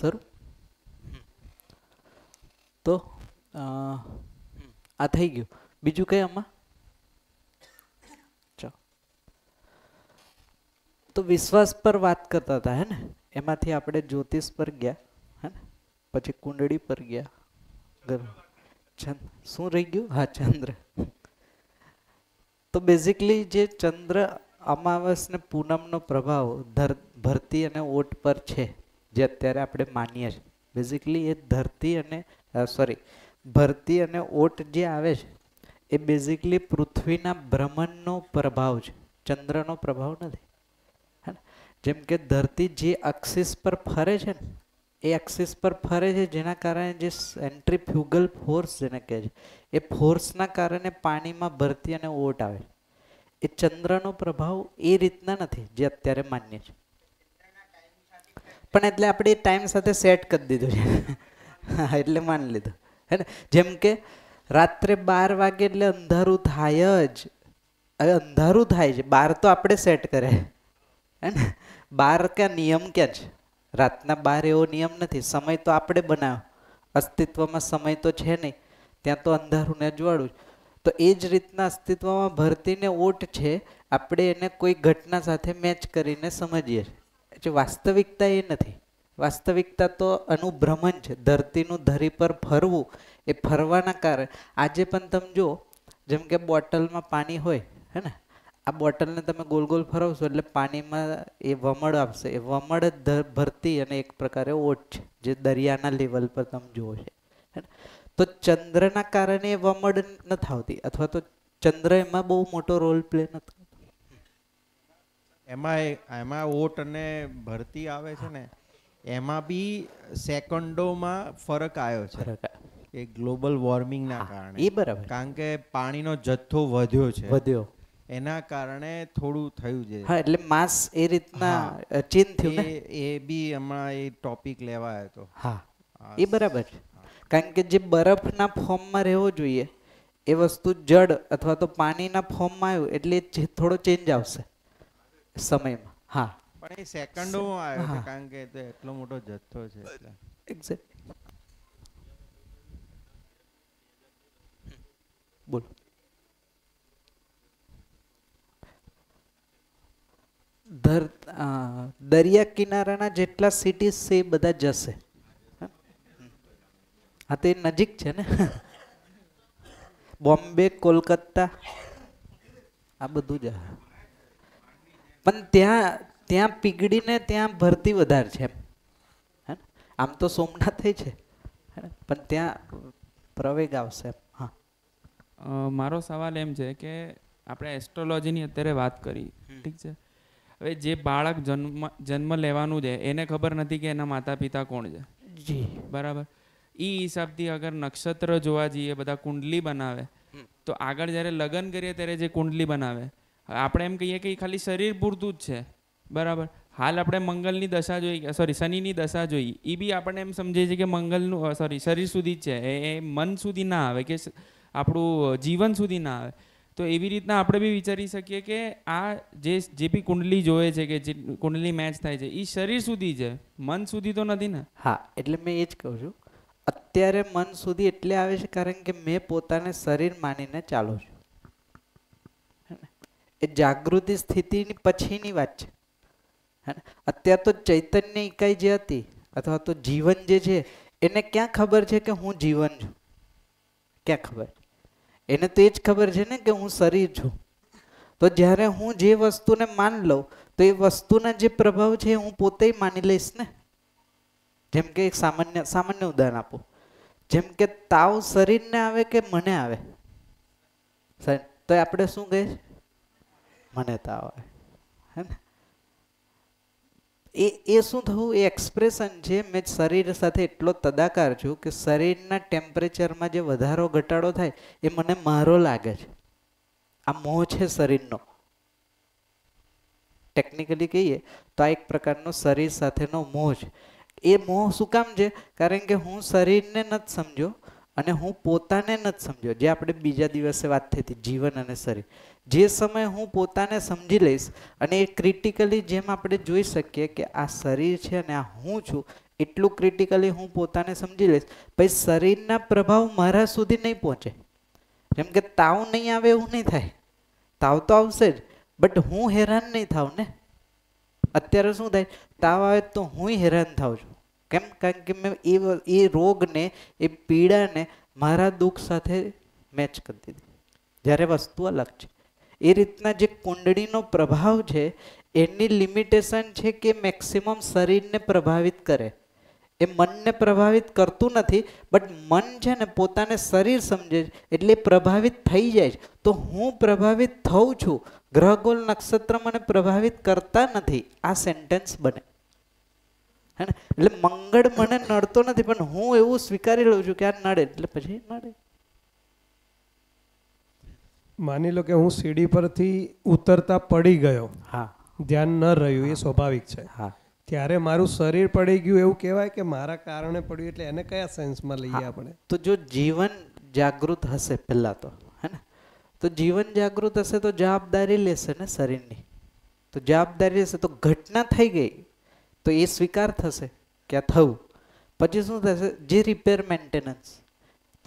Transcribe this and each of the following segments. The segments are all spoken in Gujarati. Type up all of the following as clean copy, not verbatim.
સર તો આ થઈ ગયું. બીજું કઈ આમાં તો વિશ્વાસ પર વાત કરતા હતા હે ને, એમાંથી આપણે જ્યોતિષ પર ગયા હે ને, પછી કુંડળી પર ગયા, શું રહી ગયું? હા, ચંદ્ર. તો બેઝિકલી જે ચંદ્ર અમાવસ ને પૂનમનો પ્રભાવ ધરતી અને ઓટ પર છે, જે અત્યારે આપણે માનીએ છીએ, બેઝિકલી એ ધરતી અને ભરતી અને ઓટ જે આવે છે એ બેઝિકલી પૃથ્વીના ભ્રમણનો પ્રભાવ છે, ચંદ્રનો પ્રભાવ નથી. જેમ કે ધરતી જે એક્સિસ પર ફરે છે ને, એ એક્સિસ પર ફરે છે, જેના કારણે જે સેન્ટ્રીફ્યુગલ ફોર્સ જેને કહે છે, એ ફોર્સના કારણે પાણીમાં ભરતી અને ઓટ આવે. એ ચંદ્રનો પ્રભાવ એ રીતના નથી જે અત્યારે માન્ય છે, પણ એટલે આપણે એ ટાઈમ સાથે સેટ કરી દીધું છે. હા, એટલે માની લીધું હે ને. જેમ કે રાત્રે 12 વાગે એટલે અંધારું થાય જ. હવે અંધારું થાય છે, 12 તો આપણે સેટ કરે હે ને. 12 ક્યાં નિયમ ક્યાં છે? રાતના 12 એવો નિયમ નથી, સમય તો આપણે બનાવ્યો, અસ્તિત્વમાં સમય તો છે નહીં, ત્યાં તો અંધારું ને અજવાળું. તો એ જ રીતના અસ્તિત્વમાં ભરતીને ઓટ છે, આપણે એને કોઈ ઘટના સાથે મેચ કરીને સમજીએ છીએ. વાસ્તવિકતા એ નથી. વાસ્તવિકતા તો અનુભ્રમણ છે. ધરતીનું ધરી પર ફરવું, એ ફરવાના કારણે આજે પણ તમે જુઓ, જેમ કે બોટલમાં પાણી હોય હે ને, આ બોટલને તમે ગોલ ગોલ ફરવશો એટલે પાણીમાં એ વમળ આવશે. એ વમળ જ ભરતી અને એક પ્રકારે ઓટ છે, જે દરિયાના લેવલ પર તમે જુઓ છે. તો ચંદ્રના કારણે એ વમળ નથી આવતી, અથવા તો ચંદ્ર એમાં બહુ મોટો રોલ પ્લે નથી. એમાં ઓટ અને ભરતી આવે છે ને, એમાં બી સેકન્ડોમાં ફરક આવ્યો છે એ ગ્લોબલ વોર્મિંગના કારણે. એ બરાબર, કારણ કે પાણીનો જથ્થો વધ્યો એના કારણે થોડું થયું છે. હા, એટલે માસ એ રીતના ચેન્જ થયું ને. એ બી હમણાં એ ટોપિક લેવાયો હતો. હા, એ બરાબર છે. કારણ કે જે બરફના ફોર્મમાં રહેવો જોઈએ એ વસ્તુ જળ અથવા તો પાણીના ફોર્મમાં આવ્યું એટલે થોડો ચેન્જ આવશે સમયમાં. હા, પણ એ સેકન્ડોમાં આવ્યો છે, કારણ કે એટલો મોટો જથ્થો છે એટલે. એક્ઝેક્ટ. બોલો. દરિયા કિનારાના જેટલા સિટીઝ છે એ બધા જશે. હા, તો એ નજીક છે ને. બોમ્બે, કોલકાતા, આ બધું જ. પણ ત્યાં પીગળીને ત્યાં ભરતી વધારે છે. આમ તો સોમનાથ છે, પણ ત્યાં પ્રવેગ આવશે. હા, મારો સવાલ એમ છે કે આપણે એસ્ટ્રોલોજીની અત્યારે વાત કરી, ઠીક છે. હવે જે બાળક જન્મ લેવાનું છે એને ખબર નથી કે એના માતા પિતા કોણ છે, જી બરાબર. એ હિસાબથી અગર નક્ષત્ર જોવા જઈએ, બધા કુંડલી બનાવે, તો આગળ જ્યારે લગ્ન કરીએ ત્યારે જે કુંડલી બનાવે, આપણે એમ કહીએ કે એ ખાલી શરીર પૂરતું જ છે, બરાબર. હાલ આપણે મંગલની દશા જોઈ, શનિની દશા જોઈ, એ બી આપણે એમ સમજીએ છીએ કે મંગલનું શરીર સુધી જ છે, એ મન સુધી ના આવે, કે આપણું જીવન સુધી ના આવે. તો એવી રીતના આપણે બી વિચારી શકીએ કે આ જે બી કુંડલી જોવે છે, કે જે કુંડલી મેચ થાય છે, એ શરીર સુધી છે, મન સુધી તો નથી ને. હા, એટલે મેં એ જ કહું છું, અત્યારે મન સુધી એટલે આવે છે કારણ કે મેં પોતાને શરીર માનીને ચાલું છું. એ જાગૃતિ સ્થિતિની પછીની વાત છે. અત્યારે તો ચૈતન્ય ઇકાઈ જે હતી અથવા તો જીવન જે છે એને ક્યાં ખબર છે કે હું જીવન છું? ક્યાં ખબર? એને તો એ જ ખબર છે ને કે હું શરીર છું. તો જ્યારે હું જે વસ્તુને માન લઉં તો એ વસ્તુના જે પ્રભાવ છે હું પોતે માની લઈશ ને. જેમ કે એક સામાન્ય ઉદાહરણ આપું, જેમ કે તાવ શરીરને આવે કે મને આવે, તો આપણે શું કહે છે? મને તાવ આવે, હે ને. એ શું થવું? એ એક્સપ્રેશન છે. મેં શરીર સાથે એટલો તદાકાર છું કે શરીરના ટેમ્પરેચરમાં જે વધારો ઘટાડો થાય એ મને મારો લાગે છે. આ મોહ છે શરીરનો. ટેકનિકલી કહીએ તો આ એક પ્રકારનો શરીર સાથેનો મોહ છે. એ મોહ શું કામ છે? કારણ કે હું શરીરને નથી સમજ્યો અને હું પોતાને નથી સમજ્યો. જે આપણે બીજા દિવસે વાત થઈ હતી, જીવન અને શરીર. જે સમયે હું પોતાને સમજી લઈશ અને એ ક્રિટિકલી જેમ આપણે જોઈ શકીએ કે આ શરીર છે અને આ હું છું, એટલું ક્રિટિકલી હું પોતાને સમજી લઈશ, પછી શરીરના પ્રભાવ મારા સુધી નહીં પહોંચે. જેમ કે તાવ નહીં આવે એવું નહીં થાય, તાવ તો આવશે જ, બટ હું હેરાન નહીં થાવ ને. અત્યારે શું થાય, તાવ આવે તો હું હેરાન થાઉં છું. કેમ? કારણ કે મેં એ રોગને, એ પીડાને મારા દુઃખ સાથે મેચ કરી દીધી, જ્યારે વસ્તુ અલગ છે. એ રીતના જે કુંડળીનો પ્રભાવ છે એની લિમિટેશન છે કે મેક્સિમમ શરીરને પ્રભાવિત કરે. એ મનને પ્રભાવિત કરતું નથી, બટ મન છે ને પોતાને શરીર સમજે છે એટલે પ્રભાવિત થઈ જાય છે. તો હું પ્રભાવિત થઉં છું, ગ્રહગોળ નક્ષત્ર મને પ્રભાવિત કરતા નથી, આ સેન્ટેન્સ બને. હે ને? એટલે મંગળ મને નડતો નથી, પણ હું એવું સ્વીકારી લઉં છું કે આ નડે, એટલે પછી નડે. માની લો કે હું સીડી પરથી ઉતરતા પડી ગયો, હા, ધ્યાન ન રહ્યું, એ સ્વાભાવિક છે. હા, ત્યારે મારું શરીર પડી ગયું એવું કહેવાય કે મારા કારણે પડ્યું, એટલે એને કયા સેન્સમાં લઈએ આપણે? તો જો જીવન જાગૃત હશે પહેલા તો, હે ને, તો જીવન જાગૃત હશે તો જવાબદારી લેશે ને શરીરની. તો જવાબદારી લેશે તો ઘટના થઈ ગઈ તો એ સ્વીકાર થશે કે આ થયું. પછી શું થશે? જે રિપેર મેન્ટેનન્સ,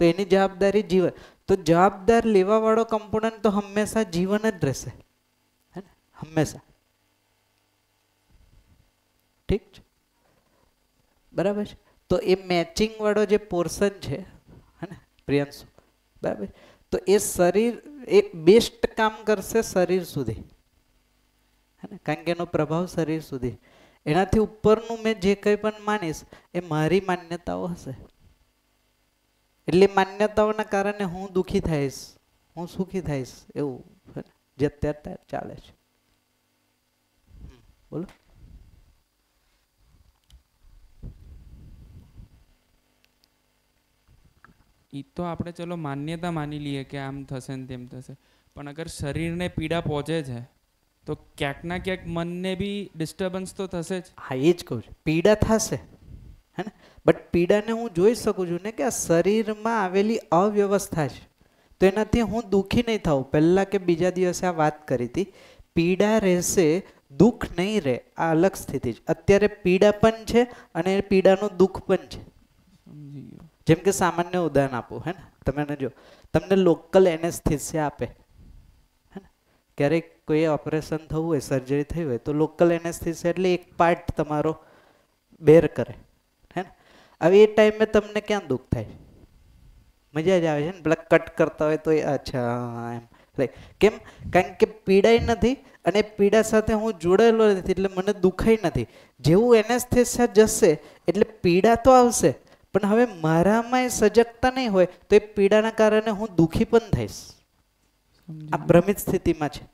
તો એની જવાબદારી જીવન. તો જવાબદાર લેવા વાળો કમ્પોનન્ટ તો હંમેશા જીવન જ રહેશે, હે ને, હંમેશા. ઠીક છે, બરાબર છે. તો એ મેચિંગ વાળો જે પોર્શન છે, હે ને પ્રિયાંશુ, બરાબર, તો એ શરીર એ બેસ્ટ કામ કરશે શરીર સુધી, હે ને, કારણ કે એનો પ્રભાવ શરીર સુધી. એનાથી ઉપરનું મેં જે કંઈ પણ માનીશ એ મારી માન્યતાઓ હશે. એટલે માન્યતાઓના કારણે હું દુઃખી થઈશ, હું સુખી થઈશ, એવું જે અત્યારે ચાલે છે. બોલો. એ તો આપણે ચલો માન્યતા માની લઈએ કે આમ થશે ને તેમ થશે, પણ અગર શરીરને પીડા પહોંચે છે તો ક્યાંક ના ક્યાંક મનને બી ડિસ્ટર્બન્સ તો થશે જ. હા, એ જ કહું છું, પીડા થશે, હે ને, બટ પીડાને હું જોઈ શકું છું ને કે આ શરીરમાં આવેલી અવ્યવસ્થા છે, તો એનાથી હું દુઃખી નહીં થાઉં. પહેલાં કે બીજા દિવસે આ વાત કરી હતી, પીડા રહેશે, દુઃખ નહીં રહે, આ અલગ સ્થિતિ છે. અત્યારે પીડા પણ છે અને પીડાનું દુઃખ પણ છે. સમજી ગયો. જેમ કે સામાન્ય ઉદાહરણ આપું, હે ને, તમે જો તમને લોકલ એનેસ્થેસિયા આપે, હે ને, ક્યારેક કોઈ ઓપરેશન થવું હોય, સર્જરી થઈ હોય, તો લોકલ એનેસ્થેસિયા એટલે એક પાર્ટ તમારો બેર કરે, હે ને. હવે એ ટાઈમે તમને ક્યાં દુઃખ થાય? મજા જ આવે છે ને, પેલા કટ કરતા હોય તો અચ્છા એમ લાઈક. કેમ? કારણ કે પીડાય નથી અને પીડા સાથે હું જોડાયેલો નથી, એટલે મને દુખાય નથી. જેવું એનેસ્થેસિયા જશે એટલે પીડા તો આવશે, પણ હવે મારામાં એ સજગતા નહીં હોય તો એ પીડાના કારણે હું દુઃખી પણ થઈશ. આ ભ્રમિત સ્થિતિમાં છે.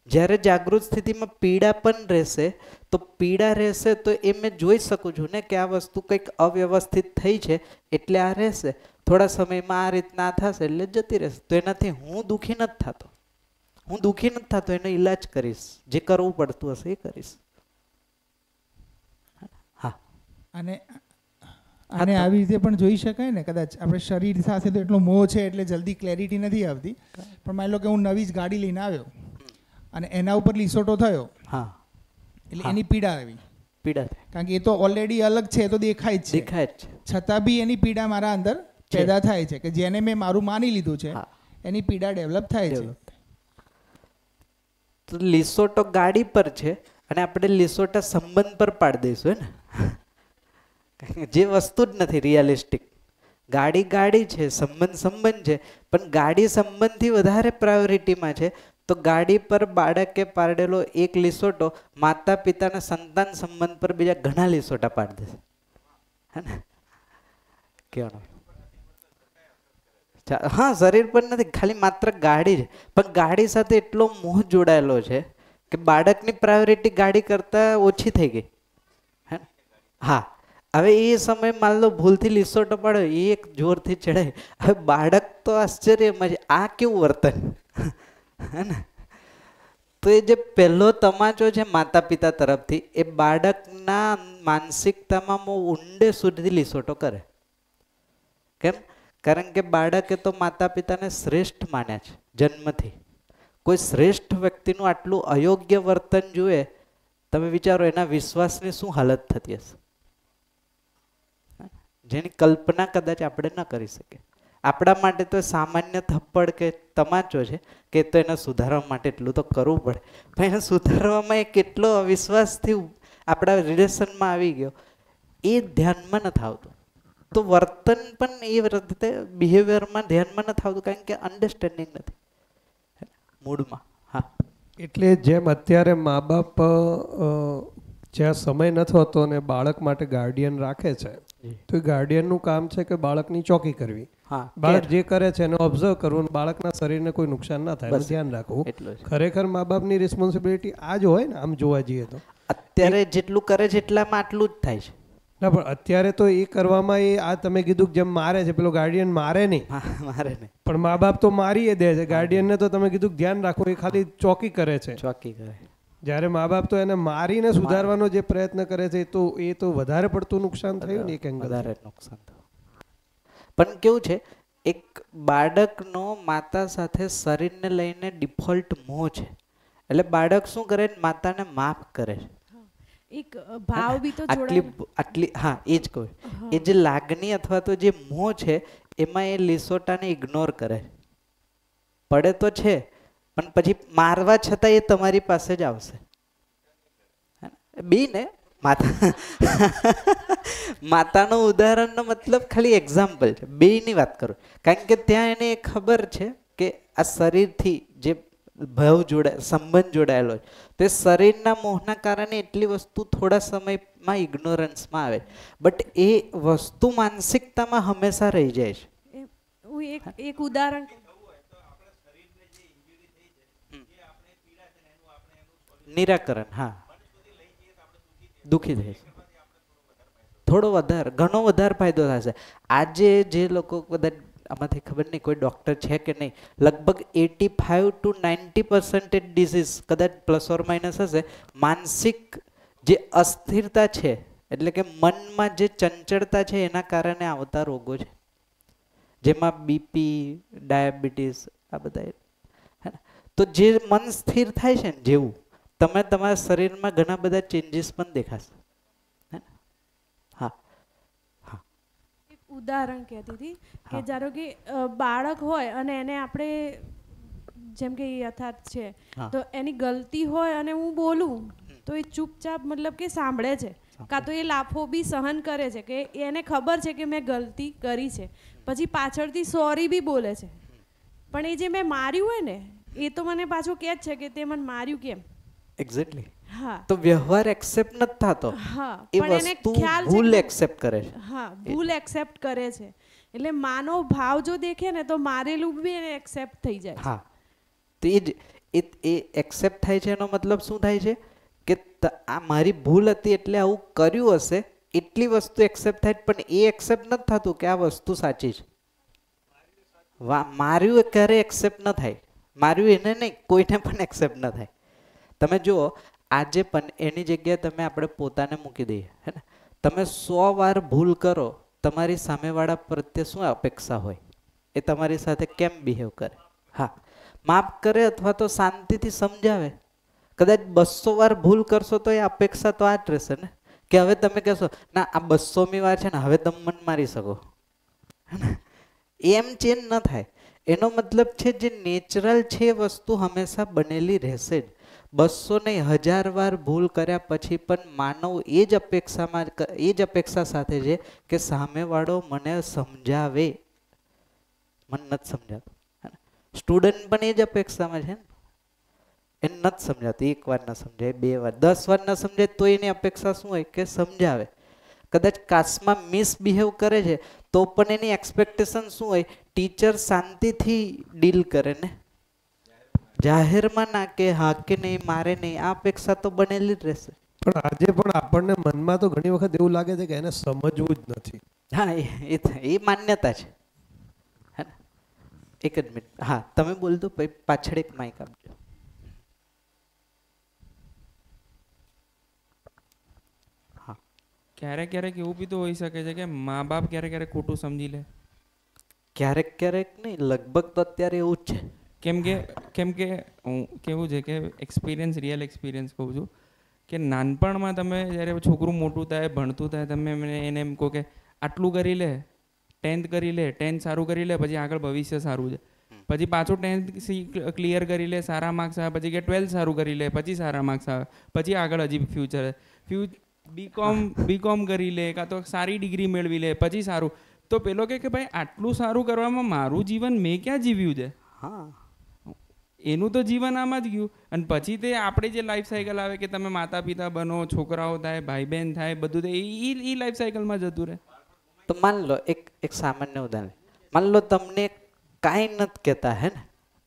જ્યારે જાગૃત સ્થિતિમાં પીડા પણ રહેશે, તો પીડા રહેશે તો એ મેં જોઈ શકું છું ને કે આ વસ્તુ કંઈક અવ્યવસ્થિત થઈ છે એટલે આ રહેશે. થોડા સમયમાં આ રીતના થશે એટલે જતી રહેશે. તો એનાથી હું દુઃખી નથી થતો, હું દુઃખી નથી થતો, એનો ઈલાજ કરીશ, જે કરવું પડતું હશે એ કરીશ. હા, અને આને આવી રીતે પણ જોઈ શકાય ને, કદાચ આપણે શરીર સાથે તો એટલો મોહ છે એટલે જલ્દી ક્લેરિટી નથી આવતી, પણ માની લો કે હું નવી જ ગાડી લઈને આવ્યો અને એના ઉપર લીસોટો થયો, હા, એટલે એની પીડા આવી, પીડા થાય, કારણ કે એ તો ઓલરેડી અલગ છે, તો દેખાય જ છે, દેખાય જ છે. છતાં બી એની પીડા મારા અંદર પેદા થાય છે, કે જેને મેં મારું માની લીધું છે એની પીડા ડેવલપ થાય છે. તો લીસોટો ગાડી પર છે અને આપણે લીસોટા સંબંધ પર પાડી દઈશું, હે ને, જે વસ્તુ જ નથી રિયલિસ્ટિક. ગાડી ગાડી છે, સંબંધ સંબંધ છે, પણ ગાડી સંબંધથી વધારે પ્રાયોરિટીમાં છે. તો ગાડી પર બાળકે પાડેલો એક લીસોટો માતા પિતાના સંતાન સંબંધ પર બીજા ઘણા લીસોટા પાડી દેશે, હે ને. કેવાનું? હા, શરીર પર નથી, ખાલી માત્ર ગાડી છે, પણ ગાડી સાથે એટલો મોહ જોડાયેલો છે કે બાળકની પ્રાયોરિટી ગાડી કરતાં ઓછી થઈ ગઈ, હે. હા, હવે એ સમય માન લો ભૂલથી લીસોટો પાડ્યો, એ એક જોરથી ચડાય, હવે બાળક તો આશ્ચર્યમાં છે, આ કેવું વર્તન, હે ને. તો એ જે પહેલો તમાચો છે માતા પિતા તરફથી, એ બાળકના માનસિકતામાં ઊંડે સુધી લીસોટો કરે. કેમ? કારણ કે બાળકે તો માતા પિતાને શ્રેષ્ઠ માન્યા છે જન્મથી. કોઈ શ્રેષ્ઠ વ્યક્તિનું આટલું અયોગ્ય વર્તન જુએ, તમે વિચારો એના વિશ્વાસની શું હાલત થતી હશે. જેની કલ્પના કદાચ આપણે ન કરી શકીએ. આપણા માટે તો સામાન્ય થપ્પડ કે તમાચો છે કે તો એને સુધારવા માટે એટલું તો કરવું પડે, પણ એને સુધારવામાં એ કેટલો અવિશ્વાસથી આપણા રિલેશનમાં આવી ગયો એ ધ્યાનમાં નથી આવતું. તો વર્તન પણ એ રીતે બિહેવિયરમાં ધ્યાનમાં નથી આવતું, કારણ કે અન્ડરસ્ટેન્ડિંગ નથી મૂળમાં. હા, એટલે જેમ અત્યારે મા બાપ જ્યાં સમય નથી હોતો ને બાળક માટે ગાર્ડિયન રાખે છે, તો એ ગાર્ડિયનનું કામ છે કે બાળકની ચોકી કરવી. હા, બાળક જે કરે છે એને ઓબ્ઝર્વ કરવું, બાળકના શરીરને કોઈ નુકસાન ના થાય એનું ધ્યાન રાખવું. એટલું જ. ખરેખર મા બાપની રિસ્પોન્સિબિલિટી આ જ હોય ને, આમ જોવા જઈએ તો. અત્યારે જેટલું કરે છે એટલામાં આટલું જ થાય છે. ના, પણ અત્યારે તો એ કરવામાં એ આ તમે કીધું કે જેમ મારે છે, પેલો ગાર્ડિયન મારે નહીં, મારે નહીં, પણ મા બાપ તો મારી દે છે. ગાર્ડિયનને તો તમે કીધું ધ્યાન રાખવું, એ ખાલી ચોકી કરે છે. ચોકી કરે. જ્યારે મા બાપ તો એને મારીને સુધારવાનો જે પ્રયત્ન કરે છે એ તો વધારે પડતું નુકસાન થયું ને એક એંગલ. વધારે નુકસાન થયું. પણ કેવું છે, એક બાળકનો માતા સાથે શરીરને લઈને ડિફોલ્ટ મોહ છે. એટલે બાળક શું કરે, માતાને માફ કરે છે. એક ભાવ બી તો આટલી હા, એ જ કહું. એ જે લાગણી અથવા તો જે મોહ છે એમાં એ લીસોટાને ઇગ્નોર કરે. પડે તો છે પણ પછી મારવા છતાં એ તમારી પાસે જ આવશે. બી ને માતાનું ઉદાહરણનો મતલબ ખાલી એક્ઝામ્પલ છે, બેયની વાત કરું. કારણ કે ત્યાં એને ખબર છે કે આ શરીરથી જે ભાવ સંબંધ જોડાયેલો છે, તે શરીરના મોહના કારણે એટલી વસ્તુ થોડા સમયમાં ઇગ્નોરન્સમાં આવે, બટ એ વસ્તુ માનસિકતામાં હંમેશા રહી જાય છે. એક ઉદાહરણ નિરાકરણ, હા, દુઃખી થાય છે. થોડો વધારે, ઘણો વધારે ફાયદો થશે. આજે જે લોકો કદાચ આમાંથી ખબર નહીં કોઈ ડૉક્ટર છે કે નહીં, લગભગ 85 to 90% ડિઝીઝ કદાચ પ્લસ ઓર માઇનસ હશે, માનસિક જે અસ્થિરતા છે, એટલે કે મનમાં જે ચંચળતા છે એના કારણે આવતા રોગો છે, જેમાં બીપી, ડાયાબિટીસ, આ બધા. તો જે મન સ્થિર થાય છે ને, જેવું તમે તમારા શરીરમાં ઘણા બધા ચેન્જીસ પણ દેખાશે. ઉદાહરણ કહેતી હતી કે ધારો કે બાળક હોય અને એને આપણે જેમ કે યથાર્થ છે, તો એની ગલતી હોય અને હું બોલું તો એ ચૂપચાપ મતલબ કે સાંભળે છે, કાં તો એ લાફો બી સહન કરે છે કે એને ખબર છે કે મેં ગલતી કરી છે, પછી પાછળથી સોરી બી બોલે છે. પણ એ જે મેં માર્યું હોય ને, એ તો મને પાછું કહે જ છે કે તે મને માર્યું કેમ. એક્ઝેક્ટલી. હા, તો વ્યવહાર એક્સેપ્ટ નથી થતો. હા, એ પણ એને વસ્તુ ખ્યાલ ભૂલ છે એક્સેપ્ટ કરે છે. હા, ભૂલ એક્સેપ્ટ કરે છે. એટલે માનો ભાવ જો દેખે ને તો મારેલું બી એને એક્સેપ્ટ થઈ જાય. હા, તો એ એક્સેપ્ટ થાય છે, એનો મતલબ શું થાય છે કે આ મારી ભૂલ હતી એટલે આવું કર્યું હશે, એટલી વસ્તુ એક્સેપ્ટ થાય. પણ એ એક્સેપ્ટ નથી થતું કે આ વસ્તુ સાચી છે. માર્યું ક્યારે એક્સેપ્ટ ન થાય, માર્યું એને નહીં, કોઈને પણ એક્સેપ્ટ ન થાય. તમે જુઓ, આજે પણ એની જગ્યાએ તમે આપણે પોતાને મૂકી દઈએ, હે ને, તમે 100 વાર ભૂલ કરો, તમારી સામેવાળા પ્રત્યે શું અપેક્ષા હોય, એ તમારી સાથે કેમ બિહેવ કરે. હા, માફ કરે અથવા તો શાંતિથી સમજાવે. કદાચ 200 વાર ભૂલ કરશો તો એ અપેક્ષા તો આ જ રહેશે ને, કે હવે તમે કહેશો ના આ 200મી વાર છે ને, હવે તમે મને મારી શકો. એમ ચેન્જ ન થાય. એનો મતલબ છે જે નેચરલ છે એ વસ્તુ હંમેશા બનેલી રહેશે જ. 200 નહીં 1000 વાર ભૂલ કર્યા પછી પણ માનવ એ જ અપેક્ષા સાથે છે કે સામેવાળો મને સમજાવે. મને નથી સમજાતું. સ્ટુડન્ટ પણ એ જ અપેક્ષામાં છે ને, એને નથી સમજાતું. 1 વાર ન સમજાય, 2 વાર, 10 વાર ન સમજાય તો એની અપેક્ષા શું હોય કે સમજાવે. કદાચ ક્લાસમાં મિસબિહેવ કરે છે તો પણ એની એક્સપેક્ટેશન શું હોય, ટીચર શાંતિથી ડીલ કરે ને, જાહેરમાં ના કે હા કે નહીં, મારે નહીં. આ અપેક્ષા તો બનેલી જ રહેશે. પણ આજે પણ આપણને મનમાં તો ઘણી વખત એવું લાગે છે કે એને સમજવું જ નથી. હા, એ માન્યતા છે. હે ને, એક જ મિનિટ. હા, તમે બોલ દો, પાછળ એક માઇક આપજો. ક્યારેક ક્યારેક એવું બી તો હોઈ શકે છે કે મા બાપ ક્યારેક ક્યારેક ખોટું સમજી લે. ક્યારેક ક્યારેક નહીં, લગભગ તો અત્યારે એવું જ છે. કેમ કે હું કેવું છે કે રિયલ એક્સપિરિયન્સ કહું છું કે નાનપણમાં તમે જ્યારે છોકરું મોટું થાય, ભણતું થાય, તમે એને એમ કહો કે આટલું કરી લે, 10th કરી લે, 10th સારું કરી લે, પછી આગળ ભવિષ્ય સારું છે. પછી પાછું 10th ક્લિયર કરી લે, સારા માર્ક્સ આવે, પછી કે 12th સારું કરી લે, પછી સારા માર્ક્સ આવે, પછી આગળ હજી ફ્યુચર બીકોમ કરી લે, કાં તો સારી ડિગ્રી મેળવી લે, પછી સારું. તો પેલો કે ભાઈ આટલું સારું કરવામાં મારું જીવન મેં ક્યાં જીવ્યું છે? હા, એનું તો જીવન આમાં જ ગયું. અને પછી તે આપણે જે લાઈફ સાયકલ આવે કે તમે માતા પિતા બનો, છોકરાઓ થાય, ભાઈ બહેન થાય, બધું થાય, એ લાઈફ સાયકલમાં જતું રહે. તો માન લો એક સામાન્ય ઉદાહરણ, માન લો તમને કાંઈ નથી કહેતા, હે ને,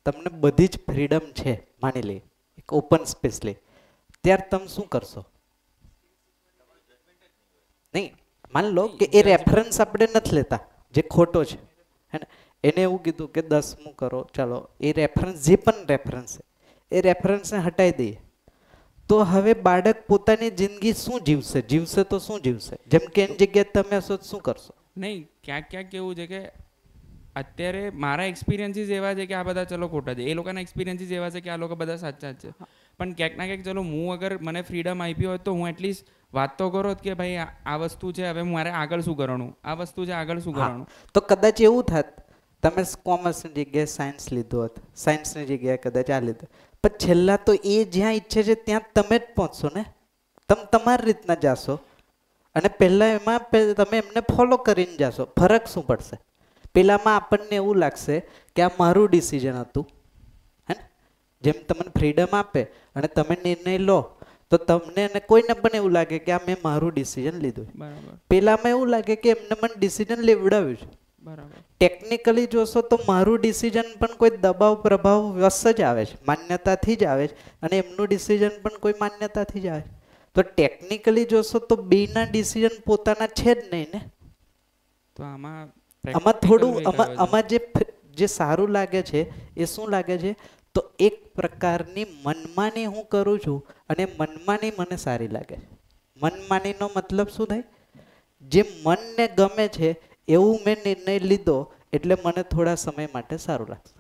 તમને બધી જ ફ્રીડમ છે, માની લઈએ એક ઓપન સ્પેસ લઈ, ત્યારે તમે શું કરશો? નહીં, માન લો કે એ રેફરન્સ આપણે નથી લેતા જે ખોટો છે, હે ને, એને એવું કીધું કે 10મું કરો, ચાલો એ રેફરન્સ જે પણ રેફરન્સ છે એ રેફરન્સને હટાવી દઈએ, તો હવે બાળક પોતાની જિંદગી શું જીવશે તો શું જીવશે? જેમ કે એની જગ્યાએ તમે હશો શું કરશો? નહીં, ક્યાંક કેવું છે કે અત્યારે મારા એક્સપિરિયન્સીસ એવા છે કે આ બધા ચલો ખોટા છે, એ લોકોના એક્સપિરિયન્સીસ એવા છે કે આ લોકો બધા સાચા જ છે. પણ ક્યાંક ના ક્યાંક ચલો હું અગર મને ફ્રીડમ આપી હોત તો હું એટલીસ્ટ વાત તો કરો કે ભાઈ આ વસ્તુ છે, હવે મારે આગળ શું કરવાનું, આ વસ્તુ છે, આગળ શું કરવાનું. તો કદાચ એવું થાત તમે કોમર્સની જગ્યાએ સાયન્સ લીધું હોત, સાયન્સની જગ્યાએ કદાચ આ લીધું, પણ છેલ્લા તો એ જ્યાં ઈચ્છે છે ત્યાં તમે જ પહોંચશો ને, તમે તમારી રીતના જાશો અને પહેલાં એમાં તમે એમને ફોલો કરીને જાશો. ફરક શું પડશે? પેલામાં આપણને એવું લાગશે કે આ મારું ડિસિઝન હતું, હે ને, જેમ તમને ફ્રીડમ આપે અને તમે નિર્ણય લો તો તમને અને કોઈને પણ એવું લાગે કે આ મેં મારું ડિસિઝન લીધું. બરાબર. પેલામાં એવું લાગે કે એમને મને ડિસિઝન લેવડાવ્યું છે. બરાબર. ટેકનિકલી જોશો તો મારું ડિસિઝન પણ કોઈ દબાવ પ્રભાવ વશ જ આવે છે, માન્યતાથી જ આવે છે, અને એમનું ડિસિઝન પણ કોઈ માન્યતાથી જ આવે છે. તો ટેકનિકલી જોશો તો બેના ડિસિઝન પોતાના છે જ નહીં ને. તો આમાં થોડું આમાં જે સારું લાગે છે એ શું લાગે છે? તો એક પ્રકારની મનમાની હું કરું છું અને મનમાની મને સારી લાગે છે. મનમાનીનો મતલબ શું થાય? જે મનને ગમે છે એવું મેં નિર્ણય લીધો એટલે મને થોડા સમય માટે સારું લાગશે.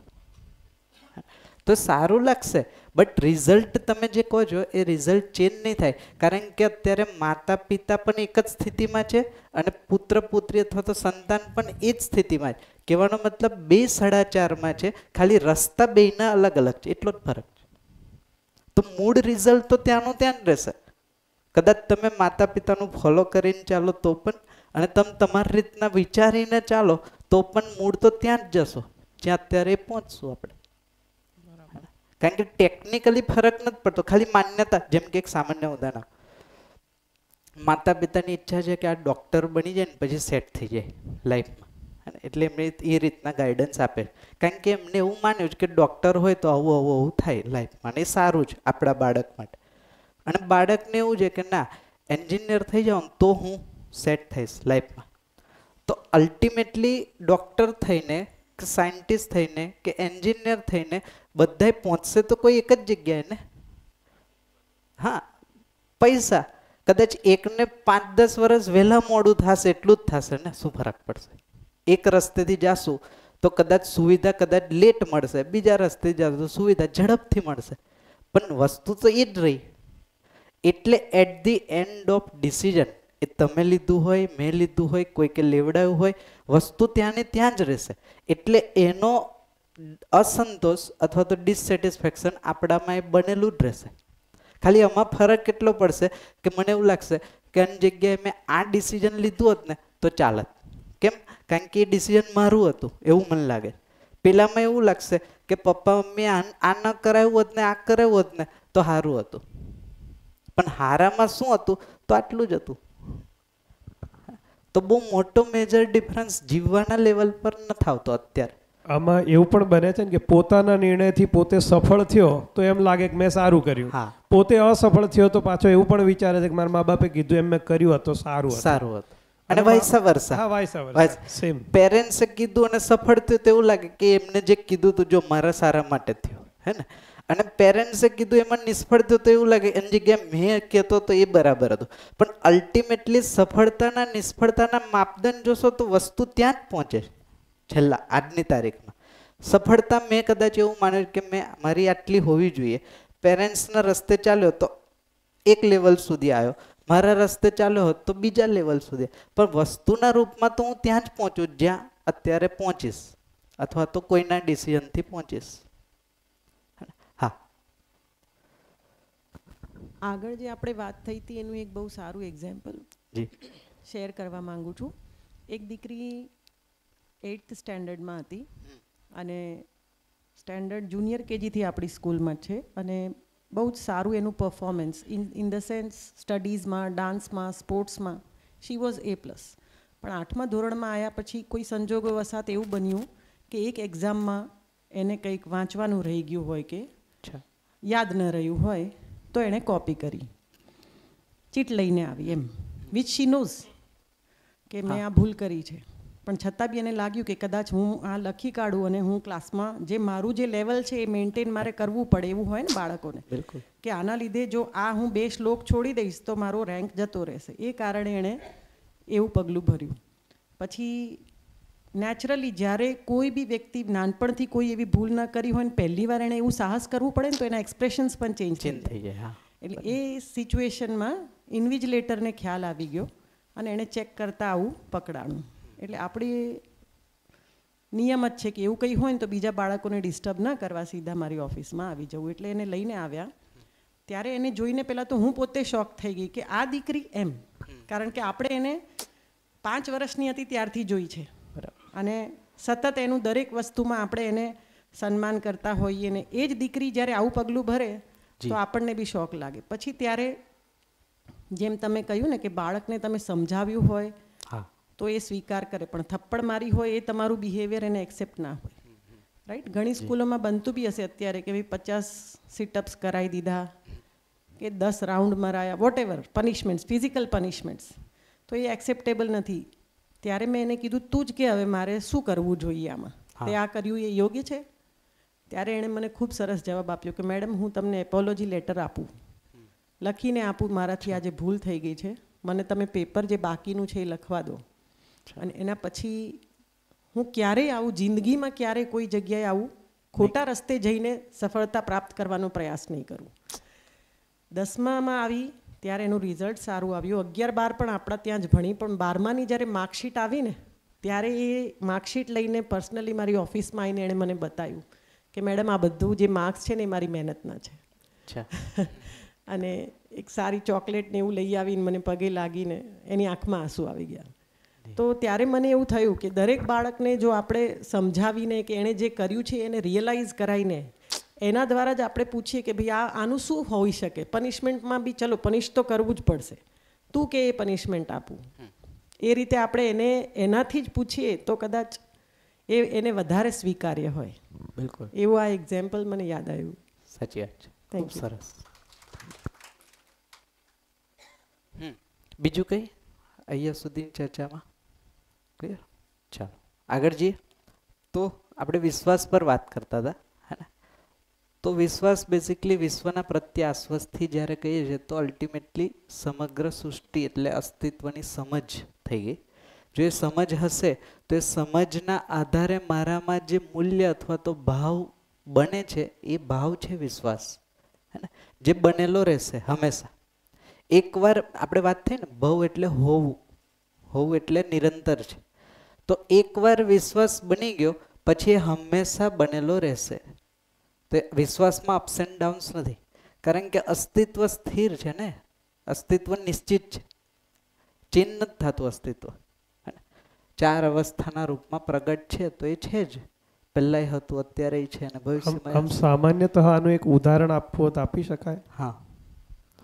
તો સારું લાગશે, બટ રિઝલ્ટ તમે જે કહો છો એ રિઝલ્ટ ચેન્જ નહીં થાય, કારણ કે અત્યારે માતા પિતા પણ એક જ સ્થિતિમાં છે અને પુત્ર પુત્રી અથવા તો સંતાન પણ એ જ સ્થિતિમાં છે. કહેવાનો મતલબ 2 સાડા 4માં છે, ખાલી રસ્તા બેયના અલગ અલગ છે, એટલો જ ફરક છે. તો મૂળ રિઝલ્ટ તો ત્યાંનું ત્યાં જ રહેશે. કદાચ તમે માતા પિતાનું ફોલો કરીને ચાલો તો પણ, અને તમે તમારી રીતના વિચારીને ચાલો તો પણ મૂળ તો ત્યાં જ જશો જ્યાં અત્યારે પહોંચશું આપણે. કારણ કે ટેકનિકલી ફરક નથી પડતો, ખાલી માન્યતા. જેમ કે એક સામાન્ય ઉદાહરણ, માતા પિતાની ઈચ્છા છે કે આ ડૉક્ટર બની જાય ને પછી સેટ થઈ જાય લાઈફમાં, એટલે એમને એ રીતના ગાઈડન્સ આપે, કારણ કે એમને એવું માન્યું છે કે ડૉક્ટર હોય તો આવું થાય લાઈફમાં, અને એ સારું છે આપણા બાળક માટે. અને બાળકને એવું છે કે ના, એન્જિનિયર થઈ જાઉં તો હું સેટ થઈશ લાઈફમાં. તો અલ્ટિમેટલી ડૉક્ટર થઈને કે સાયન્ટિસ્ટ થઈને કે એન્જિનિયર થઈને બધાય પહોંચશે તો કોઈ એક જ જગ્યાએ ને. હા, પૈસા કદાચ એકને 5-10 વર્ષ વહેલા મોડું થશે એટલું જ થશે ને, શું ફરક પડશે? એક રસ્તેથી જાશું તો કદાચ સુવિધા કદાચ લેટ મળશે, બીજા રસ્તે જાશું તો સુવિધા ઝડપથી મળશે, પણ વસ્તુ તો એ જ રહી. એટલે at the end of decision એ તમે લીધું હોય, મેં લીધું હોય, કોઈકે લેવડાવ્યું હોય, વસ્તુ ત્યાંને ત્યાં જ રહેશે. એટલે એનો અસંતોષ અથવા તો ડિસસેટિસ્ફેક્શન આપણામાં એ બનેલું જ રહેશે. ખાલી આમાં ફરક કેટલો પડશે કે મને એવું લાગશે કે આની જગ્યાએ મેં આ ડિસિઝન લીધું હોત ને તો ચાલત. કેમ? કારણ કે એ ડિસિઝન મારું હતું એવું મને લાગે. પેલામાં એવું લાગશે કે પપ્પા મમ્મી આ ન કરાવ્યું હોત ને આ કરાવ્યું હોત ને તો સારું હતું, પણ હારામાં શું હતું? તો આટલું જ હતું. તો બહુ મોટો મેજર ડિફરન્સ જીવવાના લેવલ પર નથી આવતો અત્યારે. આમાં એવું પણ બને છે ને કે પોતાના નિર્ણયથી પોતે સફળ થયો તો એમ લાગે કે મેં સારું કર્યું, પોતે અસફળ થયો તો પાછો એવું પણ વિચારે છે કે મારા મા બાપે કીધું એમ મેં કર્યું હતું સારું હતું. અને વાઇસ વર્સા. હા, વાઇસ વર્સા સેમ. પેરેન્ટ્સે કીધું અને સફળ થયું તો એવું લાગે કે એમને જે કીધું હતું જો મારા સારા માટે થયું, હે ને. અને પેરેન્ટ્સે કીધું એમાં નિષ્ફળ થયું તો એવું લાગે એની જગ્યાએ મેં કહેતો તો એ બરાબર હતું. પણ અલ્ટિમેટલી સફળતાના નિષ્ફળતાના માપદંડ જોશો તો વસ્તુ ત્યાં જ પહોંચે છે. છેલ્લા આજની તારીખમાં સફળતા મેં કદાચ એવું માન્યું કે મેં મારી આટલી હોવી જોઈએ, પેરેન્ટ્સના રસ્તે ચાલ્યો તો એક લેવલ સુધી આવ્યો, મારા રસ્તે ચાલ્યો હોત તો બીજા લેવલ સુધી, પણ વસ્તુના રૂપમાં તો હું ત્યાં જ પહોંચું જ્યાં અત્યારે પહોંચીશ, અથવા તો કોઈના ડિસિઝનથી પહોંચીશ. હા, આગળ જે આપણે વાત થઈ હતી એનું એક બહુ સારું એક્ઝામ્પલ જી શેર કરવા માંગુ છું. એક દીકરી 8th સ્ટેન્ડર્ડમાં હતી અને સ્ટેન્ડર્ડ જુનિયર કેજીથી આપણી સ્કૂલમાં છે અને બહુ જ સારું એનું પરફોર્મન્સ ઇન ધ સેન્સ સ્ટડીઝમાં, ડાન્સમાં, સ્પોર્ટ્સમાં શી વોઝ A+. પણ 8મા ધોરણમાં આવ્યા પછી કોઈ સંજોગો વસાત એવું બન્યું કે એક એક્ઝામમાં એને કંઈક વાંચવાનું રહી ગયું હોય કે યાદ ન રહ્યું હોય તો એણે કોપી કરી, ચીટ લઈને આવી એમ, વિચ શી નોઝ કે મેં આ ભૂલ કરી છે, પણ છતાં બી એને લાગ્યું કે કદાચ હું આ લખી કાઢું અને હું ક્લાસમાં જે મારું જે લેવલ છે એ મેન્ટેન મારે કરવું પડે એવું હોય ને બાળકોને, કે આના લીધે જો આ હું 2 શ્લોક છોડી દઈશ તો મારો રેન્ક જતો રહેશે. એ કારણે એણે એવું પગલું ભર્યું. પછી નેચરલી જ્યારે કોઈ બી વ્યક્તિ નાનપણથી કોઈ એવી ભૂલ ન કરી હોય ને પહેલી વાર એણે એવું સાહસ કરવું પડે ને તો એના એક્સપ્રેશન્સ પણ ચેન્જ થઈ જાય. એટલે એ સિચ્યુએશનમાં ઇન્વિજિલેટરને ખ્યાલ આવી ગયો અને એણે ચેક કરતાં આવું પકડાણું. એટલે આપણી નિયમ જ છે કે એવું કંઈ હોય ને તો બીજા બાળકોને ડિસ્ટર્બ ન કરવા, સીધા મારી ઓફિસમાં આવી જવું. એટલે એને લઈને આવ્યા. ત્યારે એને જોઈને પહેલાં તો હું પોતે શોક થઈ ગઈ કે આ દીકરી એમ, કારણ કે આપણે એને 5 વર્ષની હતી ત્યારથી જોઈ છે અને સતત એનું દરેક વસ્તુમાં આપણે એને સન્માન કરતા હોઈએ ને એ જ દીકરી જ્યારે આવું પગલું ભરે તો આપણને બી શોક લાગે. પછી ત્યારે જેમ તમે કહ્યું ને કે બાળકને તમે સમજાવ્યું હોય તો એ સ્વીકાર કરે, પણ થપ્પડ મારી હોય એ તમારું બિહેવિયર એને એક્સેપ્ટ ના હોય. રાઈટ? ઘણી સ્કૂલોમાં બનતું બી હશે અત્યારે કે ભાઈ 50 સિટઅપ્સ કરાવી દીધા કે 10 રાઉન્ડ મરાયા, વોટ એવર પનિશમેન્ટ્સ, ફિઝિકલ પનિશમેન્ટ્સ, તો એ એક્સેપ્ટેબલ નથી. ત્યારે મેં એને કીધું તું જ કે હવે મારે શું કરવું જોઈએ આમાં, તે આ કર્યું એ યોગ્ય છે? ત્યારે એણે મને ખૂબ સરસ જવાબ આપ્યો કે મેડમ હું તમને એપોલોજી લેટર આપું, લખીને આપું મારાથી આજે ભૂલ થઈ ગઈ છે, મને તમે પેપર જે બાકીનું છે એ લખવા દો અને એના પછી હું ક્યારેય આવું જિંદગીમાં ક્યારેય કોઈ જગ્યાએ આવું ખોટા રસ્તે જઈને સફળતા પ્રાપ્ત કરવાનો પ્રયાસ નહીં કરું. 10મામાં આવી ત્યારે એનું રિઝલ્ટ સારું આવ્યું. 11-12 પણ આપણા ત્યાં જ ભણી, પણ 12માની જ્યારે માર્કશીટ આવી ને ત્યારે એ માર્કશીટ લઈને પર્સનલી મારી ઓફિસમાં આવીને એણે મને બતાવ્યું કે મેડમ આ બધું જે માર્ક્સ છે ને એ મારી મહેનતના છે. અને એક સારી ચોકલેટ ને એવું લઈ આવીને મને પગે લાગીને એની આંખમાં આંસુ આવી ગયા. તો ત્યારે મને એવું થયું કે દરેક બાળકને જો આપણે સમજાવીને કે એણે જે કર્યું છે એને રિયલાઇઝ કરાવીને એના દ્વારા જ આપણે પૂછીએ કે ભાઈ આનું શું હોઈ શકે, પનિશમેન્ટમાં બી ચલો પનિશ તો કરવું જ પડશે, તું કે એ પનિશમેન્ટ આપું, એ રીતે આપણે એને એનાથી જ પૂછીએ તો કદાચ એને વધારે સ્વીકાર્ય હોય. બિલકુલ એવું આ એક્ઝામ્પલ મને યાદ આવ્યું. સાચી વાત છે, ખૂબ સરસ. બીજું કંઈ અહીંયા સુધી ચર્ચામાં ક્લિયર? ચાલો આગળ જઈએ. તો આપણે વિશ્વાસ પર વાત કરતા હતા, હે ને? તો વિશ્વાસ બેઝિકલી વિશ્વના પ્રત્યે આશ્વસ્તથી જ્યારે કહીએ છીએ તો અલ્ટિમેટલી સમગ્ર સૃષ્ટિ એટલે અસ્તિત્વની સમજ થઈ ગઈ. જો એ સમજ હશે તો એ સમજના આધારે મારામાં જે મૂલ્ય અથવા તો ભાવ બને છે એ ભાવ છે વિશ્વાસ, હે ને? જે બનેલો રહેશે હંમેશા. એકવાર આપણે વાત થઈ ને ભવ એટલે હોવું, હોવું એટલે નિરંતર છે. તો એકવાર વિશ્વાસ બની ગયો પછી એ હંમેશા બનેલો રહેશે. તો વિશ્વાસમાં અપ્સ એન્ડ ડાઉન્સ નથી, કારણ કે અસ્તિત્વ સ્થિર છે ને, અસ્તિત્વ નિશ્ચિત છે, ચેન્જ નથી થતું અસ્તિત્વ. 4 અવસ્થાના રૂપમાં પ્રગટ છે તો એ છે જ, પહેલાંય હતું અત્યારે છે અને ભવિષ્યમાં. સામાન્યતઃ આનું એક ઉદાહરણ આપવું હોય તો આપી શકાય? હા,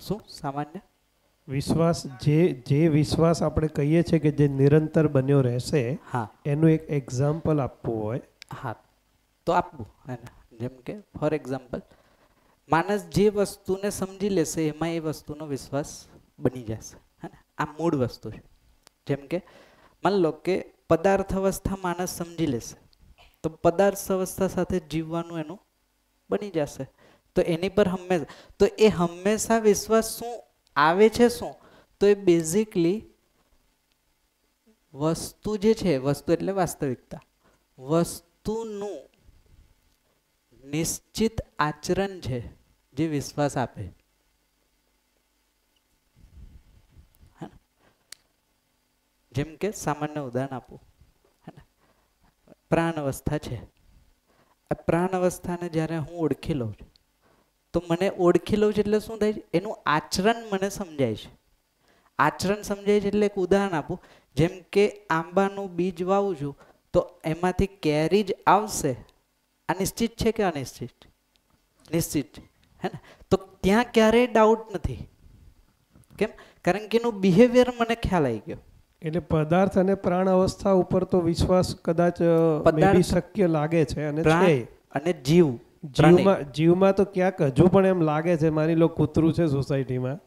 શું સામાન્ય વિશ્વાસ? જે વિશ્વાસ આપણે કહીએ છીએ કે જે નિરંતર બન્યો રહેશે, હા, એનું એક એક્ઝામ્પલ આપવું હોય. હા તો આપવું, હે ને? જેમ કે ફોર એક્ઝામ્પલ માણસ જે વસ્તુને સમજી લેશે એમાં એ વસ્તુનો વિશ્વાસ બની જશે, હે ને? આ મૂળ વસ્તુ છે. જેમ કે માન લો કે પદાર્થ અવસ્થા માણસ સમજી લેશે તો પદાર્થ અવસ્થા સાથે જીવવાનું એનું બની જશે. તો એની પર હંમેશા, તો એ હંમેશા વિશ્વાસ શું આવે છે, શું તો એ બેઝિકલી વસ્તુ જે છે, વસ્તુ એટલે વાસ્તવિકતા, વસ્તુનું નિશ્ચિત આચરણ છે જે વિશ્વાસ આપે. જેમ કે સામાન્ય ઉદાહરણ આપું, પ્રાણ અવસ્થા છે. આ પ્રાણ અવસ્થાને જ્યારે હું ઓળખી લઉં છું તો મને ઓળખી લઉં છું એટલે શું થાય છે, એનું આચરણ મને સમજાય છે. આચરણ સમજાય છે એટલે એક ઉદાહરણ આપું, જેમ કે આંબાનું બીજ વાવું છું તો એમાંથી કેરી જ આવશે, આ નિશ્ચિત છે કે અનિશ્ચિત? નિશ્ચિત છે, હે ને? તો ત્યાં ક્યારેય ડાઉટ નથી. કેમ? કારણ કે એનું બિહેવિયર મને ખ્યાલ આવી ગયો. એટલે પદાર્થ અને પ્રાણ અવસ્થા ઉપર તો વિશ્વાસ કદાચ maybe શક્ય લાગે છે અને છે. અને જીવ, જીવમાં તો ક્યાંક હજુ પણ એમ લાગે છે. માની લો કૂતરું છે સોસાયટીમાં,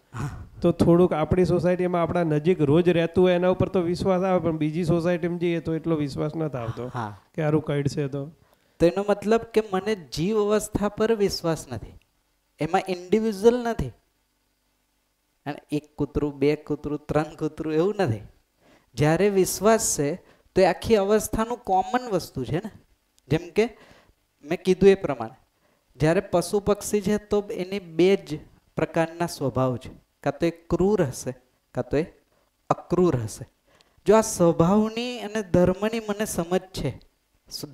તો થોડુંક આપણી સોસાયટીમાં આપણા નજીક રોજ રહેતું હોય એના ઉપર તો વિશ્વાસ આવે, પણ બીજી સોસાયટીમાં જઈએ તો એટલો વિશ્વાસ નથી આવતો કે સારું કઈડશે તો. એનો મતલબ કે મને જીવ અવસ્થા પર વિશ્વાસ નથી, એમાં ઇન્ડિવિજ્યુઅલ નથી. અને એક કૂતરું, બે કૂતરું, ત્રણ કૂતરું એવું નથી. જ્યારે વિશ્વાસ છે તો એ આખી અવસ્થાનું કોમન વસ્તુ છે ને. જેમ કે મેં કીધું એ પ્રમાણે જ્યારે પશુ પક્ષી છે તો એની બે જ પ્રકારના સ્વભાવ છે, કાં તો એ ક્રૂર હશે કાં તો એ અક્રૂર હશે. જો આ સ્વભાવની અને ધર્મની મને સમજ છે,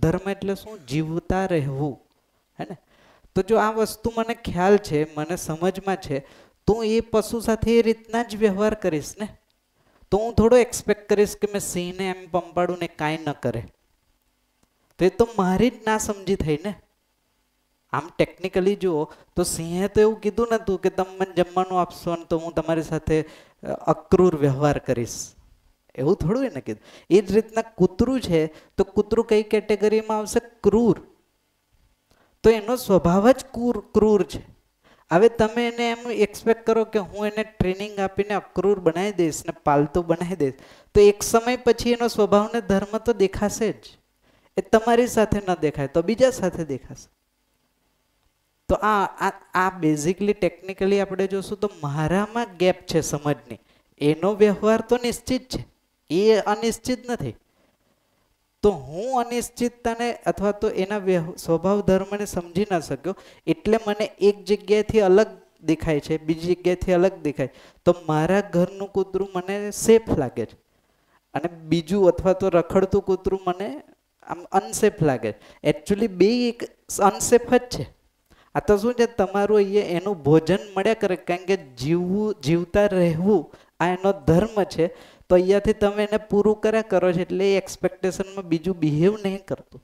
ધર્મ એટલે શું? જીવતા રહેવું, હે ને? તો જો આ વસ્તુ મને ખ્યાલ છે, મને સમજમાં છે, તો હું એ પશુ સાથે એ રીતના જ વ્યવહાર કરીશ ને. તો હું થોડો એક્સપેક્ટ કરીશ કે મેં સિંહને એમ પંપાડું ને કાંઈ ન કરે, તો એ તો મારી જ ના સમજી થઈ ને. આમ ટેકનિકલી જુઓ તો સિંહે તો એવું કીધું નતું કે તમે મને જમવાનું આપશો ને તો હું તમારી સાથે અક્રૂર વ્યવહાર કરીશ, એવું થોડું એને કીધું. એ જ રીતના કૂતરું છે તો કૂતરું કઈ કેટેગરીમાં આવશે? ક્રૂર. તો એનો સ્વભાવ જ ક્રૂર છે. હવે તમે એને એમ એક્સપેક્ટ કરો કે હું એને ટ્રેનિંગ આપીને અક્રૂર બનાવી દઈશ ને પાલતુ બનાવી દઈશ, તો એક સમય પછી એનો સ્વભાવ ને ધર્મ તો દેખાશે જ. એ તમારી સાથે ન દેખાય તો બીજા સાથે દેખાશે. તો આ બેઝિકલી ટેકનિકલી આપણે જોશું તો મારામાં ગેપ છે સમજની. એનો વ્યવહાર તો નિશ્ચિત છે, એ અનિશ્ચિત નથી. તો હું અનિશ્ચિતતાને અથવા તો એના સ્વભાવ ધર્મને સમજી ન શક્યો, એટલે મને એક જગ્યાએથી અલગ દેખાય છે, બીજી જગ્યાએથી અલગ દેખાય. તો મારા ઘરનું કૂતરું મને સેફ લાગે છે અને બીજું અથવા તો રખડતું કૂતરું મને આમ અનસેફ લાગે. એકચ્યુઅલી બે એક અનસેફ જ છે. આ તો શું છે, તમારું અહીંયા એનું ભોજન મળ્યા કરે, કારણ કે જીવતા રહેવું આ એનો ધર્મ છે. તો અહીંયાથી તમે એને પૂરું કર્યા કરો છો એટલે એ એક્સપેક્ટેશનમાં બીજું બિહેવ નહીં કરતું,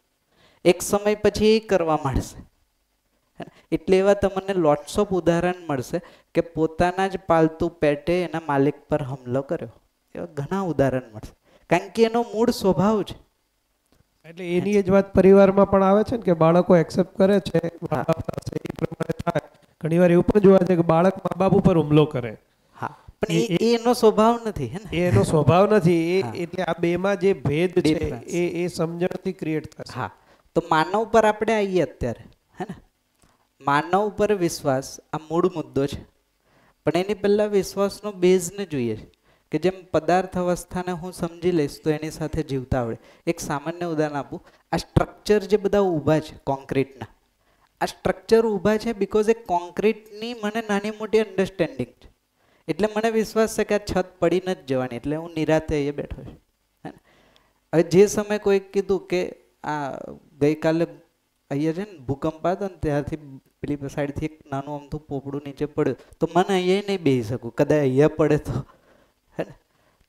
એક સમય પછી એ કરવા માંડશે. એટલે એવા તમને લોટ્સ ઓફ ઉદાહરણ મળશે કે પોતાના જ પાલતુ પેટે એના માલિક પર હુમલો કર્યો. એવા ઘણા ઉદાહરણ મળશે, કારણ કે એનો મૂળ સ્વભાવ છે. એટલે એની જ વાત પરિવારમાં પણ આવે છે ને કે બાળકો એક્સેપ્ટ કરે છે, મા બાપ પાસે એ પ્રમાણે થાય. ઘણી વાર એવું પણ જોવા છે કે બાળક મા બાપ ઉપર હુમલો કરે, પણ એનો સ્વભાવ નથી, હે ને? એનો સ્વભાવ નથી. એટલે આ બેમાં જે ભેદ છે એ સમજણથી ક્રિએટ થશે. હા, તો માનવ પર આપણે આવીએ અત્યારે, હે ને? માનવ પર વિશ્વાસ આ મૂળ મુદ્દો છે, પણ એની પહેલા વિશ્વાસનો બેઝને જોઈએ છે કે જેમ પદાર્થ અવસ્થાને હું સમજી લઈશ તો એની સાથે જીવતા આવડે. એક સામાન્ય ઉદાહરણ આપું. આ સ્ટ્રક્ચર જે બધા ઊભા છે કોન્ક્રીટના, આ સ્ટ્રક્ચર ઊભા છે બિકોઝ એ કોન્ક્રીટની મને નાની મોટી અન્ડરસ્ટેન્ડિંગ છે. એટલે મને વિશ્વાસ છે કે આ છત પડી ન જ જવાની, એટલે હું નિરાતે અહીંયા બેઠો છું. હવે જે સમયે કોઈ કીધું કે આ ગઈકાલે અહીંયા છે ને ભૂકંપ આવ્યો ને ત્યારથી પેલી સાઈડથી એક નાનું અમથું પોપડું નીચે પડ્યું, તો મને અહીંયા નહીં બેસી શકું, કદાચ અહીંયા પડે તો, હે ને?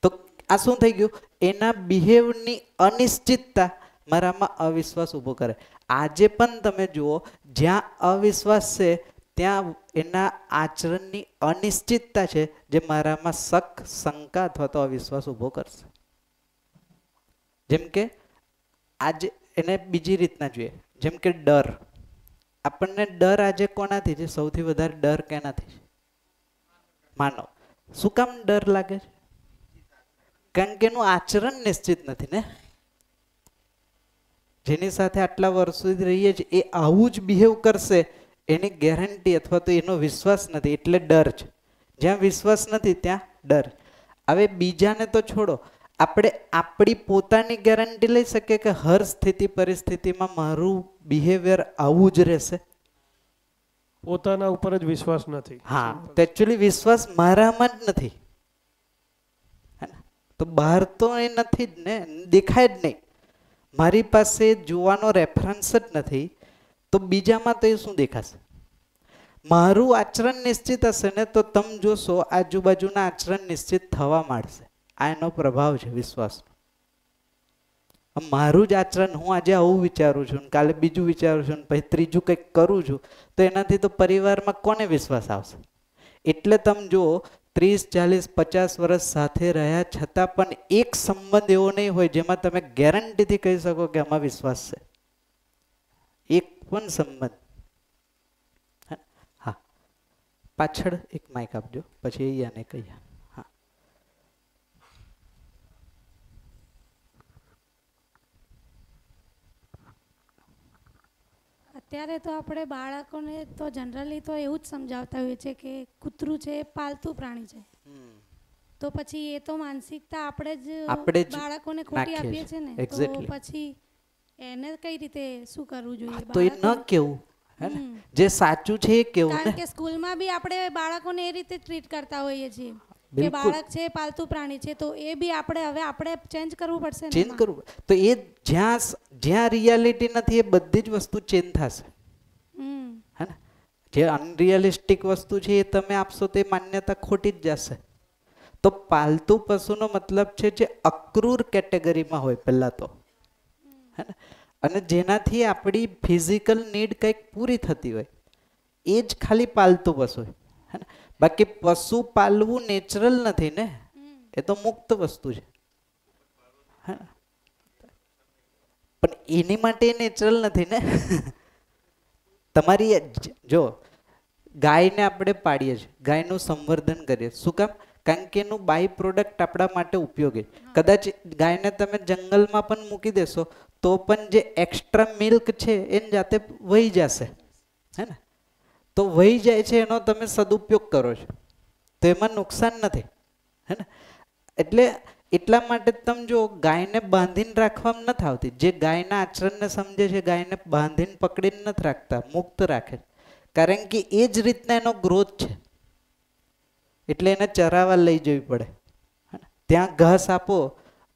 તો આ શું થઈ ગયું? એના બિહેવની અનિશ્ચિતતા મારામાં અવિશ્વાસ ઊભો કરે. આજે પણ તમે જુઓ, જ્યાં અવિશ્વાસ છે ત્યાં એના આચરણની અનિશ્ચિતતા છે જે મારામાં શક, શંકા અથવા તો અવિશ્વાસ ઊભો કરશે. જેમ કે આજે એને બીજી રીતના જોઈએ, જેમ કે ડર. આપણને ડર આજે કોનાથી છે? સૌથી વધારે ડર કેનાથી છે? માનવ. શું કામ ડર લાગે છે? કારણ કે એનું આચરણ નિશ્ચિત નથી ને. જેની સાથે આટલા વર્ષોથી રહીએ છીએ એ આવું જ બિહેવ કરશે એની ગેરંટી અથવા તો એનો વિશ્વાસ નથી, એટલે ડર છે. જ્યાં વિશ્વાસ નથી ત્યાં ડર. હવે બીજાને તો છોડો, આપણે આપણી પોતાની ગેરંટી લઈ શકીએ કે હર સ્થિતિ પરિસ્થિતિમાં મારું બિહેવિયર આવું જ રહેશે? પોતાના ઉપર જ વિશ્વાસ નથી. હા, તો એકચ્યુઅલી વિશ્વાસ મારામાં જ નથી. તો બહાર તો એ નથી જ ને, દેખાય જ નહીં. મારી પાસે જોવાનો રેફરન્સ જ નથી, તો બીજામાં તો એ શું દેખાશે? મારું આચરણ નિશ્ચિત હશે ને તો તમે જોશો આજુબાજુના આચરણ નિશ્ચિત થવા માંડશે. આ એનો પ્રભાવ છે વિશ્વાસનો. મારું જ આચરણ, હું આજે આવું વિચારું છું, કાલે બીજું વિચારું છું, પછી ત્રીજું કંઈક કરું છું, તો એનાથી તો પરિવારમાં કોને વિશ્વાસ આવશે? એટલે તમે જુઓ 30, 40, 50 વર્ષ સાથે રહ્યા છતાં પણ એક સંબંધ એવો નહીં હોય જેમાં તમે ગેરંટીથી કહી શકો કે આમાં વિશ્વાસ છે. એક પણ સંબંધ. હા, પાછળ એક માઇક આપજો, પછી અહીંયાને કહીએ. અત્યારે તો આપણે બાળકોને તો જનરલી તો એવું જ સમજાવતા હોઈએ છે કે કૂતરું છે એ પાલતુ પ્રાણી છે. તો પછી એ તો માનસિકતા આપણે જ બાળકોને ખોટી આપીએ છીએ ને, તો પછી એને કઈ રીતે શું કરવું જોઈએ? તો એ ન કેવું, જે સાચું છે એ કેવું. કારણ કે સ્કૂલમાં બી આપણે બાળકોને એ રીતે ટ્રીટ કરતા હોઈએ છીએ કે બાળક છે પાલતુ પ્રાણી છે, તો એ બી આપણે ચેન્જ કરવું પડશે. ચેન્જ કરવું તો એ જ્યાં રિયાલિટી નથી એ બધી જ વસ્તુ ચેન્જ થશે. હે ને? જે અનરિયલિસ્ટિક વસ્તુ છે એ તમે આપશો તો એ માન્યતા ખોટી જ જશે. તો પાલતુ પશુનો મતલબ છે જે અક્રૂર કેટેગરીમાં હોય પહેલા તો, હે ને? અને જેનાથી આપણી ફિઝિકલ નીડ કંઈક પૂરી થતી હોય એ જ ખાલી પાલતુ પશુ હોય. હે ને? બાકી પશુ પાલવું નેચરલ નથી ને, એ તો મુક્ત વસ્તુ છે. પણ એની માટે નેચરલ નથી ને. તમારી જો ગાયને આપણે પાડીએ છીએ, ગાયનું સંવર્ધન કરીએ, શું કામ? કારણ કે એનું બાય પ્રોડક્ટ આપણા માટે ઉપયોગી. કદાચ ગાયને તમે જંગલમાં પણ મૂકી દેશો તો પણ જે એક્સ્ટ્રા મિલ્ક છે એની જાતે વહી જશે. હે ને? તો વહી જાય છે, એનો તમે સદુપયોગ કરો છો, તો એમાં નુકસાન નથી. હે ને? એટલે એટલા માટે તમે જો ગાયને બાંધીને રાખવામાં નથી આવતી. જે ગાયના આચરણને સમજે છે ગાયને બાંધીને પકડીને નથી રાખતા, મુક્ત રાખે. કારણ કે એ જ રીતના એનો ગ્રોથ છે, એટલે એને ચરાવવા લઈ જવી પડે. ત્યાં ઘાસ આપો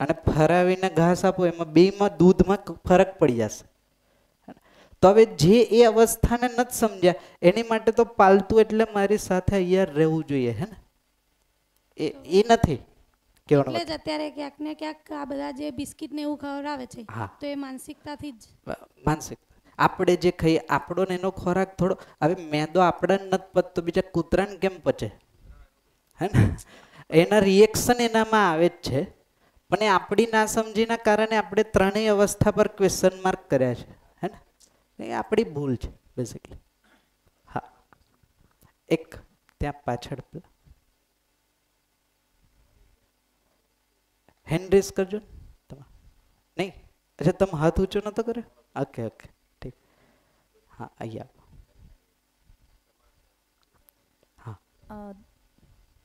અને ફરાવીને ઘાસ આપો, એમાં બેમાં દૂધમાં ફરક પડી જશે. તો હવે જે એ અવસ્થાને નથી સમજ્યા એની માટે તો પાલતુ એટલે મારી સાથે અહીંયા રહેવું જોઈએ. હે ને? એ નથી એટલે જ અત્યારે ક્યાંક ને ક્યાંક આ બધા જે બિસ્કિટ ને એવું ખવડાવે છે, તો એ માનસિકતાથી જ. માનસિકતા આપણે જે ખાઈએ આપણો ને એનો ખોરાક થોડો, હવે મેદો આપણને નથી પચતો, બીજા કૂતરાને કેમ પચે? હે ને? એના રિએક્શન એનામાં આવે જ છે, પણ એ આપણી નાસમજીના કારણે આપણે ત્રણેય અવસ્થા પર ક્વેશ્ચન માર્ક કર્યા છે. હે ને? એ આપણી ભૂલ છે બેઝિકલી. હા, એક ત્યાં પાછળ હેન્ડ રેસ કરજો ને તમે. નહીં, અચ્છા તમે હાથ ઊંચો નતો કર્યો? ઓકે ઓકે ઠીક. હા, અહીંયા. હા,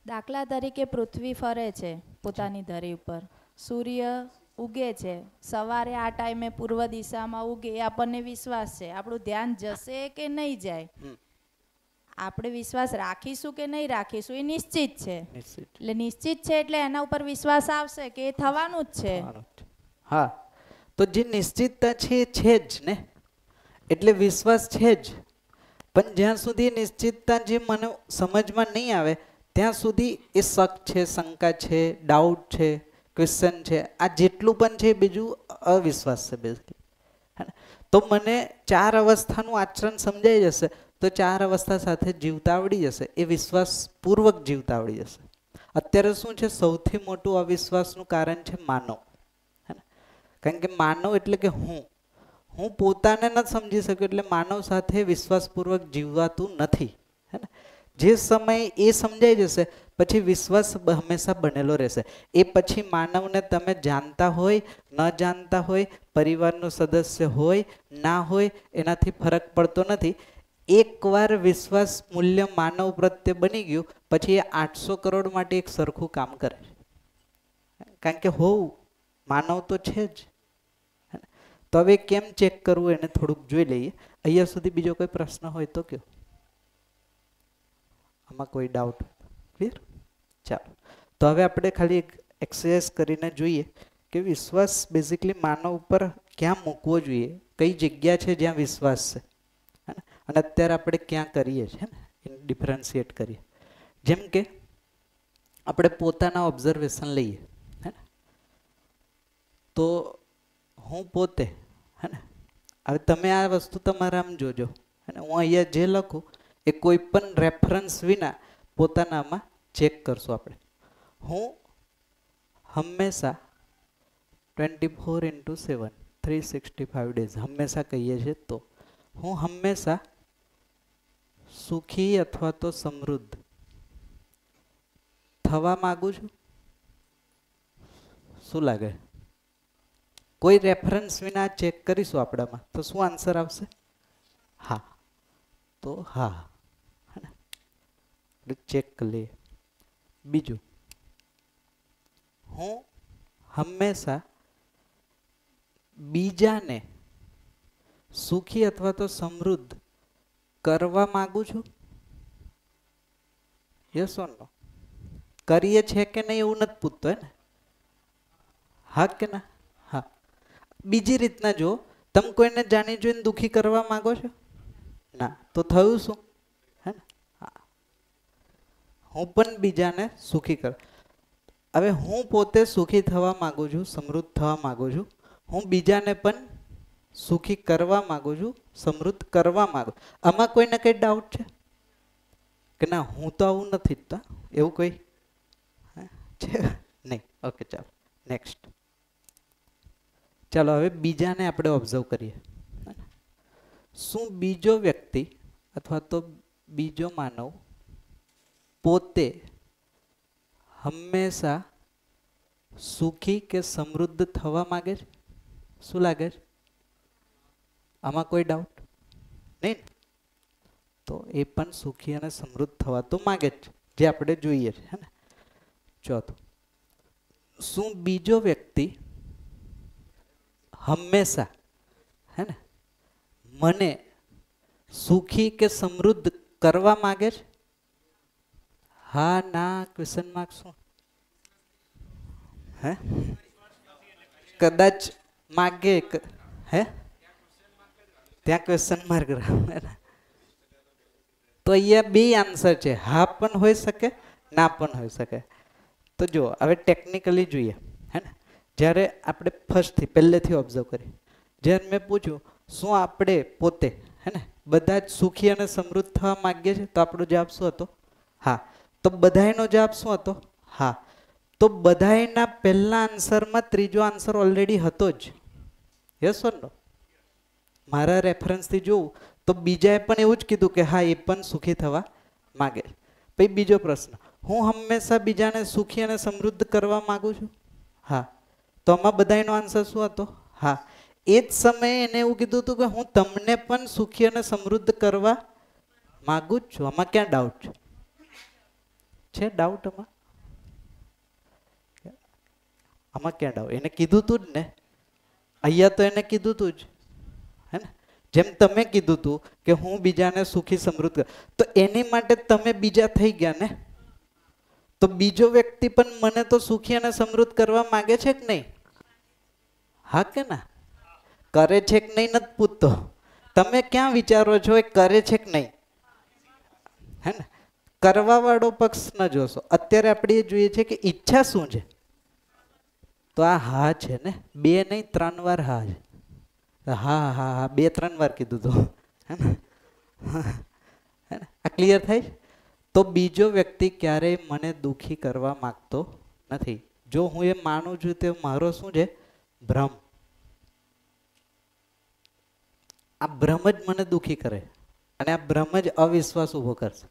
દાખલા તરીકે પૃથ્વી ફરે છે પોતાની ધરી ઉપર, સૂર્ય ઉગે છે સવારે આ ટાઈમે પૂર્વ દિશામાં ઉગે, એ આપણને વિશ્વાસ છે. આપણું ધ્યાન જશે કે નહીં જાય, આપણે વિશ્વાસ રાખીશું કે નહીં રાખીશું એ નિશ્ચિત છે. એટલે નિશ્ચિત છે એટલે એના ઉપર વિશ્વાસ આવશે કે એ થવાનું જ છે. હા, તો જે નિશ્ચિતતા છે એ છે જ ને, એટલે વિશ્વાસ છે જ. પણ જ્યાં સુધી નિશ્ચિતતા જે મને સમજમાં નહીં આવે ત્યાં સુધી એ શક છે, શંકા છે, ડાઉટ છે, ક્વેશ્ચન છે, આ જેટલું પણ છે બીજું અવિશ્વાસ છે બેઝિકલી. તો મને 4 અવસ્થાનું આચરણ સમજાઈ જશે તો 4 અવસ્થા સાથે જીવતા આવડી જશે, એ વિશ્વાસપૂર્વક જીવતા આવડી જશે. અત્યારે શું છે, સૌથી મોટું અવિશ્વાસનું કારણ છે માનવ. કારણ કે માનવ એટલે કે હું પોતાને નથી સમજી શક્યો, એટલે માનવ સાથે વિશ્વાસપૂર્વક જીવવાતું નથી. હે ને? જે સમય એ સમજાઈ જશે પછી વિશ્વાસ હંમેશા બનેલો રહેશે. એ પછી માનવને તમે જાણતા હોય ન જાણતા હોય, પરિવારનો સદસ્ય હોય ના હોય, એનાથી ફરક પડતો નથી. એકવાર વિશ્વાસ મૂલ્ય માનવ પ્રત્યે બની ગયું પછી એ 800 કરોડ માટે એક સરખું કામ કરે. કારણ કે માનવ તો છે જ. તો હવે કેમ ચેક કરવું એને થોડુંક જોઈ લઈએ. અહીંયા સુધી બીજો કોઈ પ્રશ્ન હોય તો કયો. આમાં કોઈ ડાઉટ? ક્લિયર? ચાલો, તો હવે આપણે ખાલી એક્સરસાઇઝ કરીને જોઈએ કે વિશ્વાસ બેઝિકલી માનવ ઉપર ક્યાં મૂકવો જોઈએ, કઈ જગ્યા છે જ્યાં વિશ્વાસ છે, અને અત્યારે આપણે ક્યાં કરીએ છીએ ને એને ડિફરન્શિએટ કરીએ. જેમ કે આપણે પોતાના ઓબ્ઝર્વેશન લઈએ, હે ને, તો હું પોતે, હે ને, હવે તમે આ વસ્તુ તમારા આમ જોજો, અને હું અહીંયા જે લખું એ કોઈ પણ રેફરન્સ વિના પોતાનામાં ચેક કરશું આપણે. હું હંમેશા 24/7 365 ડેઝ હંમેશા કહીએ છીએ, તો હું હંમેશા સુખી અથવા તો સમૃદ્ધ થવા માંગુ છું. શું લાગે? કોઈ રેફરન્સ વિના ચેક કરીશું આપણામાં તો શું આન્સર આવશે? હા. તો હા, ચેક કરી લઈએ. બીજું, હું હંમેશા બીજાને સુખી અથવા તો સમૃદ્ધ કરવા માંગુ છું. યસ ઓર નો? કરીએ છે કે નહીં એવું નથી પૂછતો, હે ને? હા કે ના? હા. બીજી રીતના જો, તમે કોઈને જાણી જોઈને દુખી કરવા માંગો છો? ના. તો થયું શું? હે ને? હા. હું પણ બીજાને સુખી કર. હવે હું પોતે સુખી થવા માંગુ છું, સમૃદ્ધ થવા માંગુ છું. હું બીજાને પણ સુખી કરવા માંગુ છું, સમૃદ્ધ કરવા માંગુ. આમાં કોઈને કઈ ડાઉટ છે કે ના હું તો આવું નથી ઈચ્છતા, એવું કોઈ છે નહીં? ઓકે, ચાલો નેક્સ્ટ. ચાલો હવે બીજાને આપણે ઓબ્ઝર્વ કરીએ. શું બીજો વ્યક્તિ અથવા તો બીજો માનવ પોતે હંમેશા સુખી કે સમૃદ્ધ થવા માંગે છે? શું લાગે છે? આમાં કોઈ ડાઉટ નહીં? તો એ પણ સુખી અને સમૃદ્ધ થવા તો માંગે જ, જે આપણે જોઈએ છે, હે ને? ચોથું, શું બીજો વ્યક્તિ હંમેશા, હે ને, મને સુખી કે સમૃદ્ધ કરવા માંગે છે? હા, ના, ક્વેશ્ચન માર્ક શું? હે? કદાચ માગે, હે? ત્યાં ક્વેશ્ચન માર્ક. તો અહીંયા બે આન્સર છે, હા પણ હોઈ શકે, ના પણ હોઈ શકે. તો જો હવે ટેકનિકલી જોઈએ, હે ને, જ્યારે આપણે ફર્સ્ટથી પહેલેથી ઓબ્ઝર્વ કરીએ, જ્યારે મેં પૂછ્યું શું આપણે પોતે, હે ને, બધા જ સુખી અને સમૃદ્ધ થવા માંગીએ છીએ, તો આપણો જવાબ શું હતો? હા. તો બધાયનો જવાબ શું હતો? હા. તો બધાયના પહેલા આન્સરમાં ત્રીજો આન્સર ઓલરેડી હતો જ. યસ ઓર નો? મારા રેફરન્સથી જોઉં તો બીજાએ પણ એવું જ કીધું કે હા એ પણ સુખી થવા માંગે. પછી બીજો પ્રશ્ન, હું હંમેશા બીજાને સુખી અને સમૃદ્ધ કરવા માંગુ છું? હા. તો આમાં બધાયનો આન્સર શું હતો? હા. એ જ સમયે એને એવું કીધું હતું કે હું તમને પણ સુખી અને સમૃદ્ધ કરવા માંગુ જ છું. આમાં ક્યાં ડાઉટ છે? છે ડાઉટ આમાં? આમાં ક્યાં ડાઉટ? એને કીધું તું જ ને, અહીંયા તો એને કીધું તું જ, હે ને? જેમ તમે કીધું તું કે હું બીજાને સુખી સમૃદ્ધ, તો એની માટે તમે બીજા થઈ ગયા ને. તો બીજો વ્યક્તિ પણ મને તો સુખી અને સમૃદ્ધ કરવા માંગે છે કે નહીં? હા કે ના? કરે છે કે નહીં નથી પૂછતો. તમે ક્યાં વિચારો છો એ કરે છે કે નહીં? હે ને? કરવા વાળો પક્ષ ન જોશો. અત્યારે આપણે એ જોઈએ છે કે ઈચ્છા શું છે? તો આ હા છે ને, 2 નહીં 3 વાર હા છે. હા હા હા 2-3 વાર કીધું તો, હે ને? આ ક્લિયર થાય? તો બીજો વ્યક્તિ ક્યારેય મને દુખી કરવા માંગતો નથી. જો હું એ માનું છું તે મારો શું છે? ભ્રમ. આ ભ્રમ જ મને દુખી કરે, અને આ ભ્રમ જ અવિશ્વાસ ઉભો કરશે.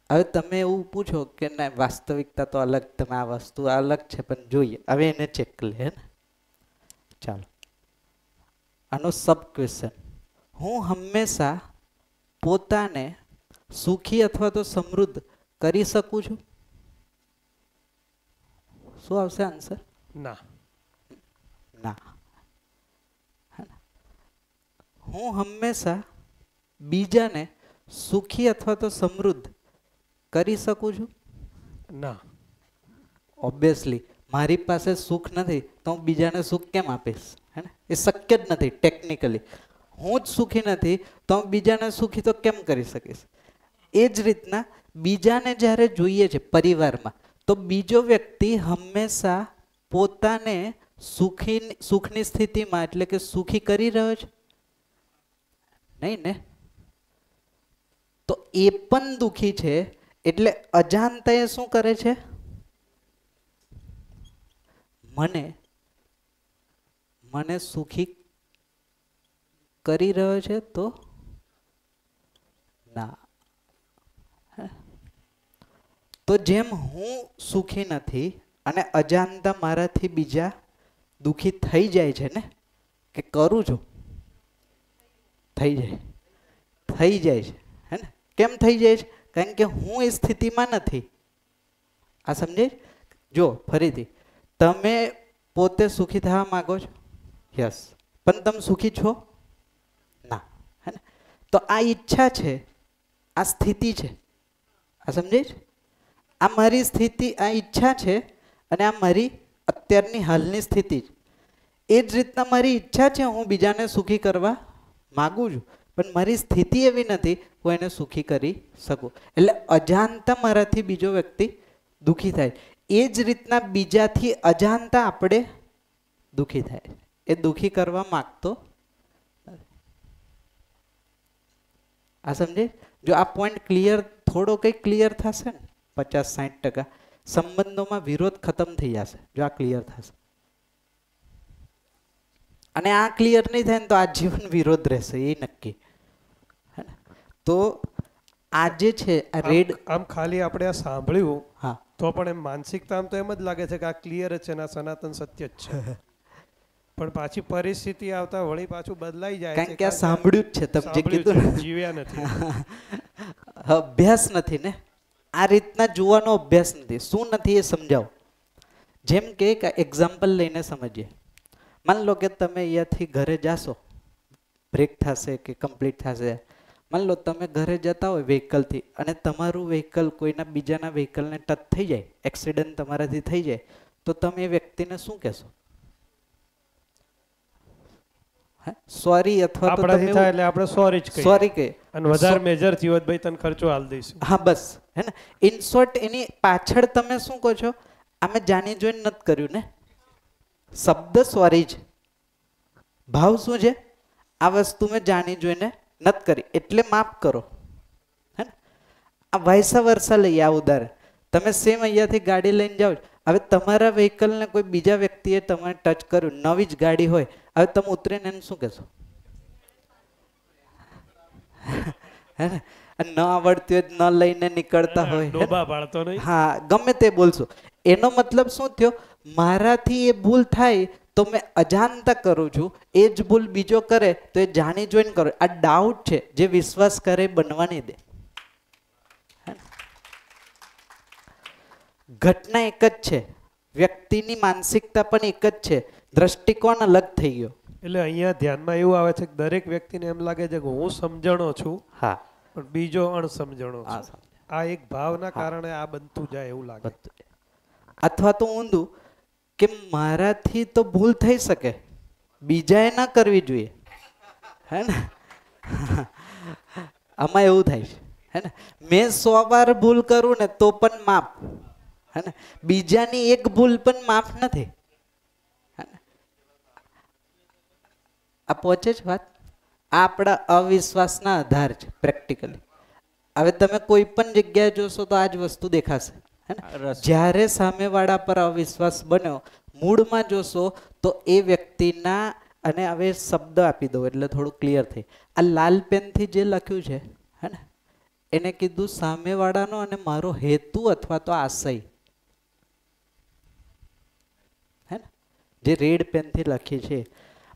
હવે તમે એવું પૂછો કે ના વાસ્તવિકતા તો અલગ, તમે આ વસ્તુ અલગ છે પણ જોઈએ. હવે એને ચેક કરી લે, ને? ચાલો આનો સબ ક્વેશ્ચન, હું હંમેશા પોતાને સુખી અથવા તો સમૃદ્ધ કરી શકું છું? શું આવશે આન્સર? ના. ના. હું હંમેશા બીજાને સુખી અથવા તો સમૃદ્ધ કરી શકું છું? ના. ઓબ્વિયસલી મારી પાસે સુખ નથી તો હું બીજાને સુખ કેમ આપીશ, હે ને? એ શક્ય જ નથી ટેકનિકલી. હું જ સુખી નથી તો હું બીજાને સુખી તો કેમ કરી શકીશ? એ જ રીતના બીજાને જ્યારે જોઈએ છે પરિવારમાં, તો બીજો વ્યક્તિ હંમેશા પોતાને સુખની સ્થિતિમાં એટલે કે સુખી કરી રહ્યો છે નહીં ને? તો એ પણ દુખી છે એટલે અજાણતા એ શું કરે છે? મને સુખી કરી રહ્યો છે તો ના. તો જેમ હું સુખી નથી અને અજાણતા મારાથી બીજા દુખી થઈ જાય છે ને, કે કરું છું થઈ જાય છે, હે ને? કેમ થઈ જાય છે? કારણ કે હું એ સ્થિતિમાં નથી. આ સમજે? જો ફરીથી, તમે પોતે સુખી થવા માંગો છો, યસ, પણ તમે સુખી છો ના, હે ને? તો આ ઈચ્છા છે, આ સ્થિતિ છે. આ સમજે? આ મારી સ્થિતિ, આ ઈચ્છા છે અને આ મારી અત્યારની હાલની સ્થિતિ છે. એ જ રીતના મારી ઈચ્છા છે, હું બીજાને સુખી કરવા માગું છું, પણ મારી સ્થિતિ એવી નથી હું એને સુખી કરી શકું. એટલે અજાણતા મારાથી બીજો વ્યક્તિ દુખી થાય. એ જ રીતના બીજાથી અજાણતા આપણે દુખી થાય. એ દુખી કરવા માગતો. આ સમજે? જો આ પોઈન્ટ ક્લિયર, થોડો કંઈ ક્લિયર થશે ને 50-60%, સંબંધોમાં વિરોધ ખતમ થઈ જશે જો આ ક્લિયર થશે. અને આ ક્લિયર નહીં થાય ને તો આજીવન વિરોધ રહેશે, એ નક્કી. તો આજે છે આ રેડ, આમ ખાલી આપણે આ સાંભળ્યું હા, તો પણ એમ માનસિકતા આમ તો એમ જ લાગે છે કે આ ક્લિયર જ છે ને આ સનાતન સત્ય જ છે. પણ પાછી પરિસ્થિતિ આવતા વળી પાછું બદલાઈ જાય કારણ કે આ સાંભળ્યું જ છે, તમે જે કીધું જીવ્યા નથી. અભ્યાસ નથી ને, આ રીતના જોવાનો અભ્યાસ નથી. શું નથી એ સમજાવો. જેમ કે એક્ઝામ્પલ લઈને સમજીએ. માન લો કે તમે અહીંયાથી ઘરે જાશો, બ્રેક થશે કે કમ્પ્લીટ થશે. માન લો તમે ઘરે જતા હોય વ્હીકલથી અને તમારું વ્હીકલ કોઈના બીજાના વ્હીકલને ટચ થઈ જાય, એક્સિડન્ટ તમારાથી થઈ જાય, તો તમે એ વ્યક્તિને શું કહેશો? સોરી, અથવા તો તમે થાય એટલે આપણે સોરી જ કહીએ. સોરી કહે અને વધારે મેજર થયું હોય ભાઈ તને ખર્ચો હાલ દઈશું. હા બસ, હે ને? ઇન શોર્ટ એની પાછળ તમે શું કહો છો? અમે જાણી જોઈને નથી કર્યું ને. શબ્દ સોરી છે, ભાવ શું છે? આ વસ્તુ મેં જાણી જોઈને નથી કરી એટલે માફ કરો, હે ને? આ વાયસા વર્ષા લઈએ આ ઉદાહરણ. તમે સેમ અહીંયાથી ગાડી લઈને જાઓ, હવે તમારા વ્હીકલને કોઈ બીજા વ્યક્તિએ તમારે ટચ કર્યું, નવી જ ગાડી હોય, હવે તમે ઉતરીને એને શું કહેશો? હે ને? ન આવડતી હોય ન લઈને નીકળતા હોય, હા, ગમે તે બોલશો. એનો મતલબ શું થયો? મારાથી એ ભૂલ થાય તો મેં અજાણતા કરું છું, એ જ ભૂલ બીજો કરે તો એ જાણી જોઈને કરો. આ ડાઉટ છે, જે વિશ્વાસ કરે બનવાની દે. ઘટના એક જ છે, વ્યક્તિની માનસિકતા પણ એક જ છે, દ્રષ્ટિકોણ અલગ થઈ ગયો. એટલે અહીંયા ધ્યાનમાં એવું આવે છે કે દરેક વ્યક્તિને એમ લાગે છે કે હું સમજણો છું, હા, પણ બીજો અણસમજણો છે. આ એક ભાવના કારણે આ બનતું જાય એવું લાગે. અથવા તો ઊંધું કે મારાથી તો ભૂલ થઈ શકે, બીજાએ ના કરવી જોઈએ, હે ને? આમાં એવું થાય છે, હે ને? મેં 100 વાર ભૂલ કરું ને તો પણ માફ, હે ને? બીજાની એક ભૂલ પણ માફ નથી. આ પહોંચે છે વાત? આ આપણા અવિશ્વાસના આધાર છે પ્રેક્ટિકલી. હવે તમે કોઈ પણ જગ્યાએ જોશો તો આ જ વસ્તુ દેખાશે. જ્યારે સામેવાળા પર અવિશ્વાસ બન્યો, મૂળમાં જોશો તો એ વ્યક્તિના, અને હવે શબ્દ આપી દો એટલે થોડું ક્લિયર થઈ. આ લાલ પેનથી જે લખ્યું છે, હે ને, એને કીધું સામેવાળાનો અને મારો હેતુ અથવા તો આશય, હે ને? જે રેડ પેનથી લખી છે,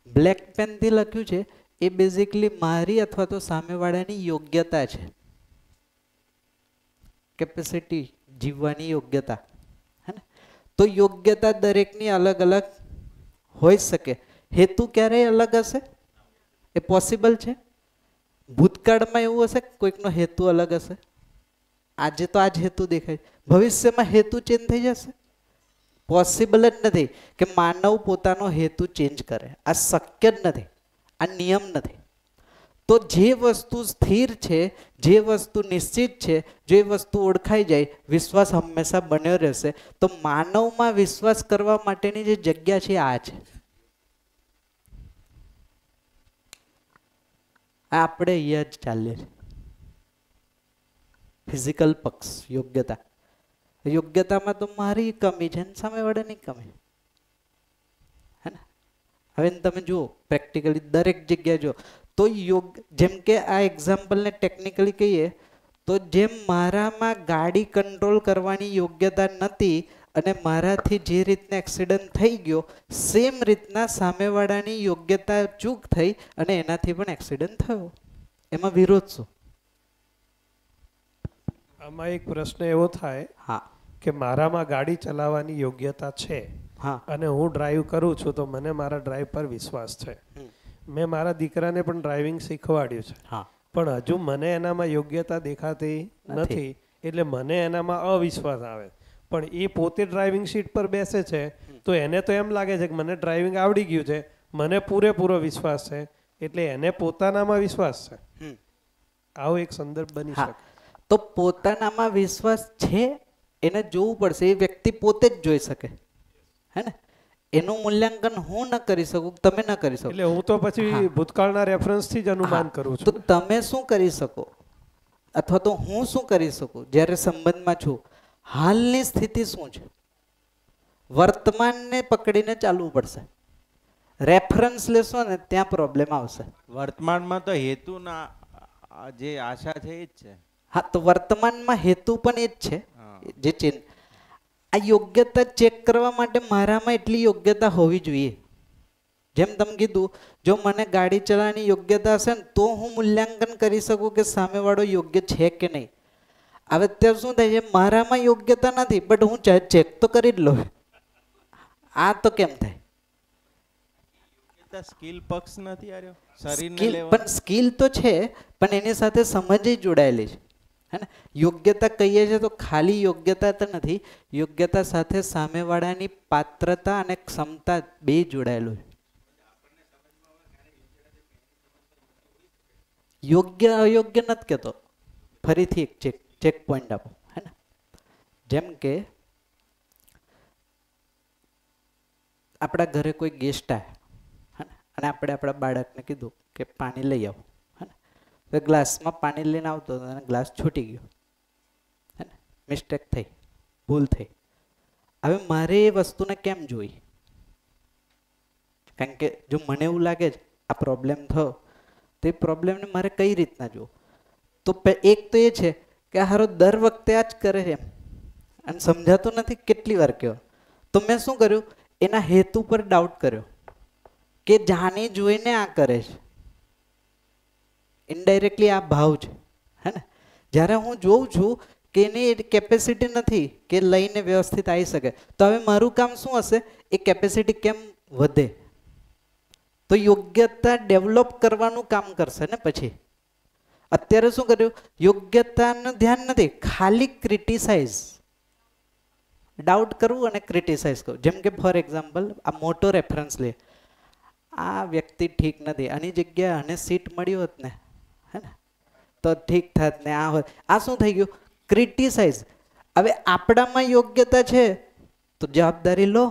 બ્લેક પેનથી લખ્યું છે, એ બેઝિકલી મારી અથવા તો સામેવાળાની યોગ્યતા છે, કેપેસિટી, જીવવાની યોગ્યતા, હે ને? તો યોગ્યતા દરેકની અલગ અલગ હોઈ શકે. હેતુ ક્યારેય અલગ હશે? એ પોસિબલ છે? ભૂતકાળમાં એવું હશે કોઈકનો હેતુ અલગ હશે? આજે તો આ જ હેતુ દેખાય, ભવિષ્યમાં હેતુ ચેન્જ થઈ જશે? પોસિબલ જ નથી કે માનવ પોતાનો હેતુ ચેન્જ કરે. આ શક્ય જ નથી, આ નિયમ નથી. તો જે વસ્તુ સ્થિર છે, જે વસ્તુ નિશ્ચિત છે, જે વસ્તુ ઓળખાઈ જાય, વિશ્વાસ હંમેશા બન્યો રહેશે. તો માનવમાં વિશ્વાસ કરવા માટેની જે જગ્યા છે આ છે. આપણે અહીંયા જ ચાલીએ છીએ. ફિઝિકલ પક્ષ, યોગ્યતા. યોગ્યતામાં તો મારી કમી છે ને સામેવાળાની કમી, હે ને? હવે તમે જુઓ પ્રેક્ટિકલી દરેક જગ્યાએ જુઓ તો જેમ કે આ એક્ઝામ્પલને ટેકનિકલી કહીએ તો જેમ મારામાં ગાડી કંટ્રોલ કરવાની યોગ્યતા નથી અને મારાથી જે રીતના એક્સિડન્ટ થઈ ગયો, સેમ રીતના સામેવાળાની યોગ્યતા ચૂક થઈ અને એનાથી પણ એક્સિડન્ટ થયો. એમાં વિરોધ શું? આમાં એક પ્રશ્ન એવો થાય હા કે મારામાં ગાડી ચલાવવાની યોગ્યતા છે હા અને હું ડ્રાઈવ કરું છું તો મને મારા ડ્રાઈવ પર વિશ્વાસ છે. મેં મારા દીકરાને પણ ડ્રાઇવિંગ શીખવાડ્યું છે, હા, પણ હજુ મને એનામાં યોગ્યતા દેખાતી નથી, એટલે મને એનામાં અવિશ્વાસ આવે. પણ એ પોતે ડ્રાઇવિંગ સીટ પર બેસે છે તો એને તો એમ લાગે છે કે મને ડ્રાઇવિંગ આવડી ગયું છે, મને પૂરેપૂરો વિશ્વાસ છે, એટલે એને પોતાનામાં વિશ્વાસ છે. આવો એક સંદર્ભ બની શકે. તો પોતાનામાં વિશ્વાસ છે એને જોવું પડશે. એ વ્યક્તિ પોતે જ જોઈ શકે, હે ને? એનું મૂલ્યાંકન હું ન કરી શકું, તમે ન કરી શકો. એટલે હું તો પછી ભૂતકાળના રેફરન્સથી જ અનુમાન કરું છું. તો તમે શું કરી શકો અથવા તો હું શું કરી શકું જ્યારે સંબંધમાં છું? હાલની સ્થિતિ શું છે, વર્તમાનને પકડીને ચાલવું પડશે. રેફરન્સ લેશો ને ત્યાં પ્રોબ્લેમ આવશે. વર્તમાનમાં તો હેતુના જે આશા છે એ જ છે. હા, તો વર્તમાનમાં હેતુ પણ એ જ છે. જે ચેન્જ આ યોગ્યતા ચેક કરવા માટે મારામાં એટલી યોગ્યતા હોવી જોઈએ. જેમ તમે કીધું, જો મને ગાડી ચલાવવાની યોગ્યતા હશે ને તો હું મૂલ્યાંકન કરી શકું કે સામેવાળો યોગ્ય છે કે નહીં. હવે અત્યારે શું થાય છે, મારામાં યોગ્યતા નથી બટ હું ચેક તો કરી જ લઉં. આ તો કેમ થાય? સ્કિલ પક્ષ નથી આવ્યો, શરીરને લેવા. પણ સ્કિલ તો છે, પણ એની સાથે સમજ જોડાયેલી છે, હે ને? યોગ્યતા કહીએ છીએ તો ખાલી યોગ્યતા તો નથી, યોગ્યતા સાથે સામેવાળાની પાત્રતા અને ક્ષમતા બે જોડાયેલું છે. યોગ્ય અયોગ્ય નથી કહેતો. ફરીથી એક ચેક પોઈન્ટ આપો, હે ને? જેમ કે આપણા ઘરે કોઈ ગેસ્ટ આવ્યા અને આપણે આપણા બાળકને કીધું કે પાણી લઈ આવો, હે ને? તો ગ્લાસમાં પાણી લઈને આવતો હતો અને ગ્લાસ છૂટી ગયો, હે ને? મિસ્ટેક થઈ, ભૂલ થઈ. હવે મારે એ વસ્તુને કેમ જોઈ? કારણ કે જો મને એવું લાગે છે આ પ્રોબ્લેમ થયો તો એ પ્રોબ્લેમને મારે કઈ રીતના જોવો? તો એક તો એ છે કે હારો દર વખતે આ જ કરે છે એમ અને સમજાતું નથી કેટલી વાર કહેવાય. તો મેં શું કર્યું, એના હેતુ પર ડાઉટ કર્યો કે જાણી જોઈને આ કરે છે. ઇનડાયરેક્ટલી આ ભાવ છે, હે ને? જ્યારે હું જોઉં છું કે એની કેપેસિટી નથી કે લઈને વ્યવસ્થિત આવી શકે, તો હવે મારું કામ શું હશે? એ કેપેસિટી કેમ વધે? તો યોગ્યતા ડેવલપ કરવાનું કામ કરશે ને. પછી અત્યારે શું કર્યું, યોગ્યતાનું ધ્યાન નથી, ખાલી ક્રિટિસાઇઝ, ડાઉટ કરવું અને ક્રિટિસાઇઝ કરવું. જેમ કે ફોર એક્ઝામ્પલ આ મોટો રેફરન્સ લે, આ વ્યક્તિ ઠીક નથી, આની જગ્યાએ આને સીટ મળી હોત ને, હે ને, તો ઠીક થાત ને. આ હોત. આ શું થઈ ગયું? ક્રિટિસાઇઝ. હવે આપણામાં યોગ્યતા છે તો જવાબદારી લો,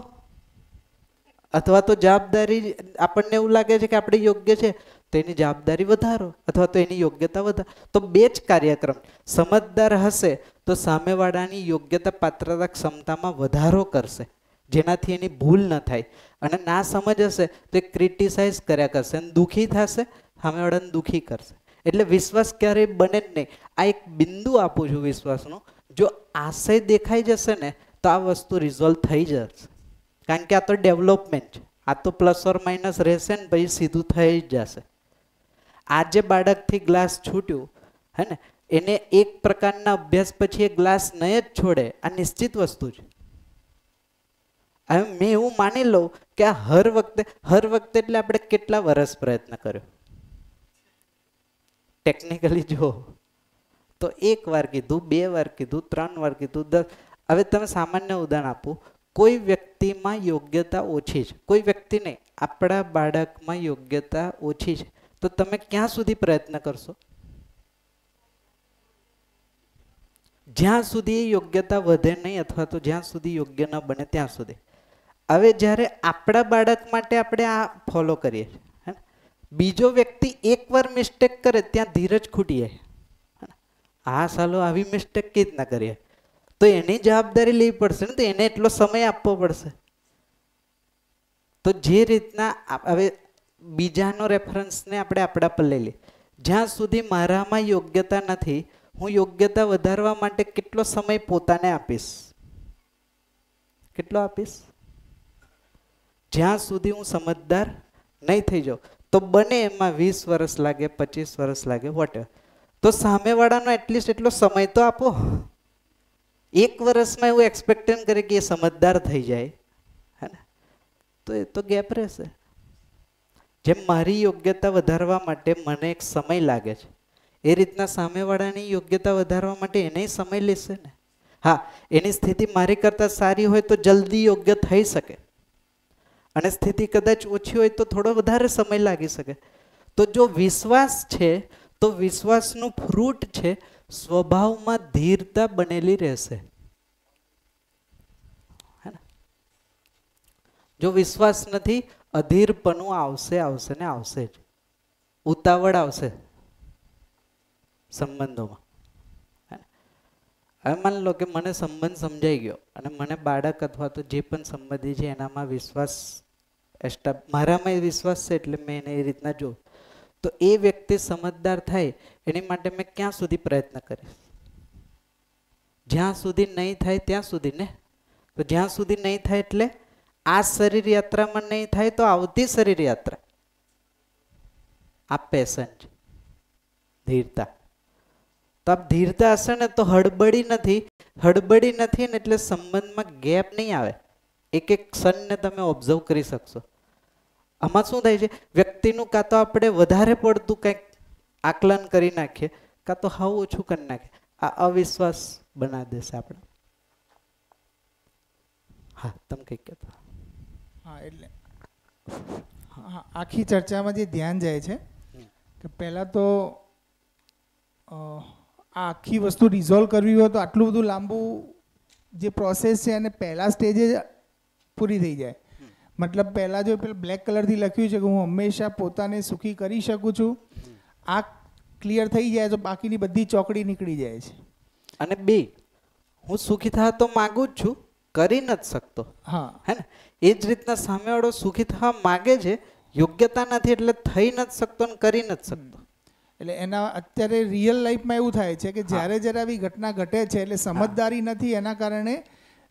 અથવા તો જવાબદારી આપણને એવું લાગે છે કે આપણે યોગ્ય છે તો એની જવાબદારી વધારો અથવા તો એની યોગ્યતા વધારો. તો બે જ કાર્યક્રમ. સમજદાર હશે તો સામેવાળાની યોગ્યતા, પાત્રતા, ક્ષમતામાં વધારો કરશે જેનાથી એની ભૂલ ન થાય, અને ના સમજ હશે તો એ ક્રિટિસાઇઝ કર્યા કરશે અને દુઃખી થશે, સામેવાળાને દુઃખી કરશે. એટલે વિશ્વાસ ક્યારેય બને જ નહીં. આ એક બિંદુ આપું છું વિશ્વાસનું. જો આશય દેખાઈ જશે ને તો આ વસ્તુ રિઝોલ્વ થઈ જશે. કારણ કે આ તો ડેવલપમેન્ટ છે, આ તો પ્લસ ઓર માઇનસ રહેશે ને પછી સીધું થઈ જ જશે. આજે બાળકથી ગ્લાસ છૂટ્યું, હે ને, એને એક પ્રકારના અભ્યાસ પછી એ ગ્લાસ નહીં જ છોડે, આ નિશ્ચિત વસ્તુ છે. હવે મેં એવું માની લઉં કે આ હર વખતે એટલે આપણે કેટલા વર્ષ પ્રયત્ન કર્યો? ટેકનિકલી જો તો 1 વાર કીધું, 2 વાર કીધું, 3 વાર કીધું, 10. હવે તમે સામાન્ય ઉદાહરણ આપું કોઈ વ્યક્તિમાં યોગ્યતા ઓછી છે, કોઈ વ્યક્તિ નહીં, આપણા બાળકમાં યોગ્યતા ઓછી છે, તો તમે ક્યાં સુધી પ્રયત્ન કરશો? જ્યાં સુધી યોગ્યતા વધે નહીં અથવા તો જ્યાં સુધી યોગ્ય ન બને ત્યાં સુધી. હવે જ્યારે આપણા બાળક માટે આપણે આ ફોલો કરીએ છીએ, બીજો વ્યક્તિ એકવાર મિસ્ટેક કરે ત્યાં ધીરજ ખૂટી જાય. હા સાલો આવી મિસ્ટેક કઈ રીતના કરીએ, તો એની જવાબદારી લેવી પડશે ને, તો એને એટલો સમય આપવો પડશે. તો જે રીતના હવે બીજાનો રેફરન્સને આપણે આપણા પર લઈ લઈએ. જ્યાં સુધી મારામાં યોગ્યતા નથી, હું યોગ્યતા વધારવા માટે કેટલો સમય પોતાને આપીશ? કેટલો આપીશ? જ્યાં સુધી હું સમજદાર નહીં થઈ જાઉં. તો બને એમાં 20 વર્ષ લાગે, 25 વર્ષ લાગે, વોટેવર. તો સામેવાળાનો એટલીસ્ટ એટલો સમય તો આપો. એક વર્ષમાં એવું એક્સપેક્ટેશન કરે કે એ સમજદાર થઈ જાય, હે ને, તો એ તો ગેપ રહેશે. જેમ મારી યોગ્યતા વધારવા માટે મને એક સમય લાગે છે, એ રીતના સામેવાળાની યોગ્યતા વધારવા માટે એને સમય લેશે ને. હા, એની સ્થિતિ મારી કરતાં સારી હોય તો જલ્દી યોગ્ય થઈ શકે, અને સ્થિતિ કદાચ ઓછી હોય તો થોડો વધારે સમય લાગી શકે. તો જો વિશ્વાસ છે તો વિશ્વાસનું ફ્રૂટ છે સ્વભાવમાં ધીરતા બનેલી રહેશે. જો વિશ્વાસ નથી, અધીરપણું આવશે આવશે ને આવશે જ. ઉતાવળ આવશે સંબંધોમાં. હવે માની લો કે મને સંબંધ સમજાઈ ગયો અને મને બાળક અથવા તો જે પણ સંબંધી છે એનામાં વિશ્વાસ મારામાં વિશ્વાસ છે, એટલે મેં એને એ રીતના જોઉં. તો એ વ્યક્તિ સમજદાર થાય એની માટે મેં ક્યાં સુધી પ્રયત્ન કરીશ? જ્યાં સુધી નહીં થાય ત્યાં સુધી ને. તો જ્યાં સુધી નહીં થાય એટલે આ શરીર યાત્રામાં નહીં થાય તો આવતી શરીર યાત્રા. આ પેશન્સ, ધીરતા. તો આપ ધીરતા હશે ને તો હડબડી નથી ને એટલે સંબંધમાં ગેપ નહીં આવે. એક એક ક્ષણને તમે ઓબ્ઝર્વ કરી શકશો. આમાં શું થાય છે, વ્યક્તિનું કાં તો આપણે વધારે પડતું કંઈક આકલન કરી નાખીએ, કાં તો હાવ ઓછું કરી નાખીએ. આ અવિશ્વાસ બનાવી દેશે આપણે. હા, તમે કંઈક કહેતા. હા, એટલે આખી ચર્ચામાં જે ધ્યાન જાય છે કે પહેલાં તો આ આખી વસ્તુ રિઝોલ્વ કરવી હોય તો આટલું બધું લાંબુ જે પ્રોસેસ છે અને પહેલા સ્ટેજે પૂરી થઈ જાય. મતલબ પહેલાં જો પેલું બ્લેક કલરથી લખ્યું છે કે હું હંમેશા પોતાને સુખી કરી શકું છું, આ ક્લિયર થઈ જાય તો બાકીની બધી ચોકડી નીકળી જાય છે. અને બે, હું સુખી થવા તો માગું જ છું, કરી નથી શકતો. હા, હે ને, એ જ રીતના સામેવાળો સુખી થવા માગે છે, યોગ્યતા નથી એટલે થઈ નથી શકતો ને કરી નથી શકતો. એટલે એના અત્યારે રિયલ લાઈફમાં એવું થાય છે કે જ્યારે જ્યારે આવી ઘટના ઘટે છે એટલે સમજદારી નથી, એના કારણે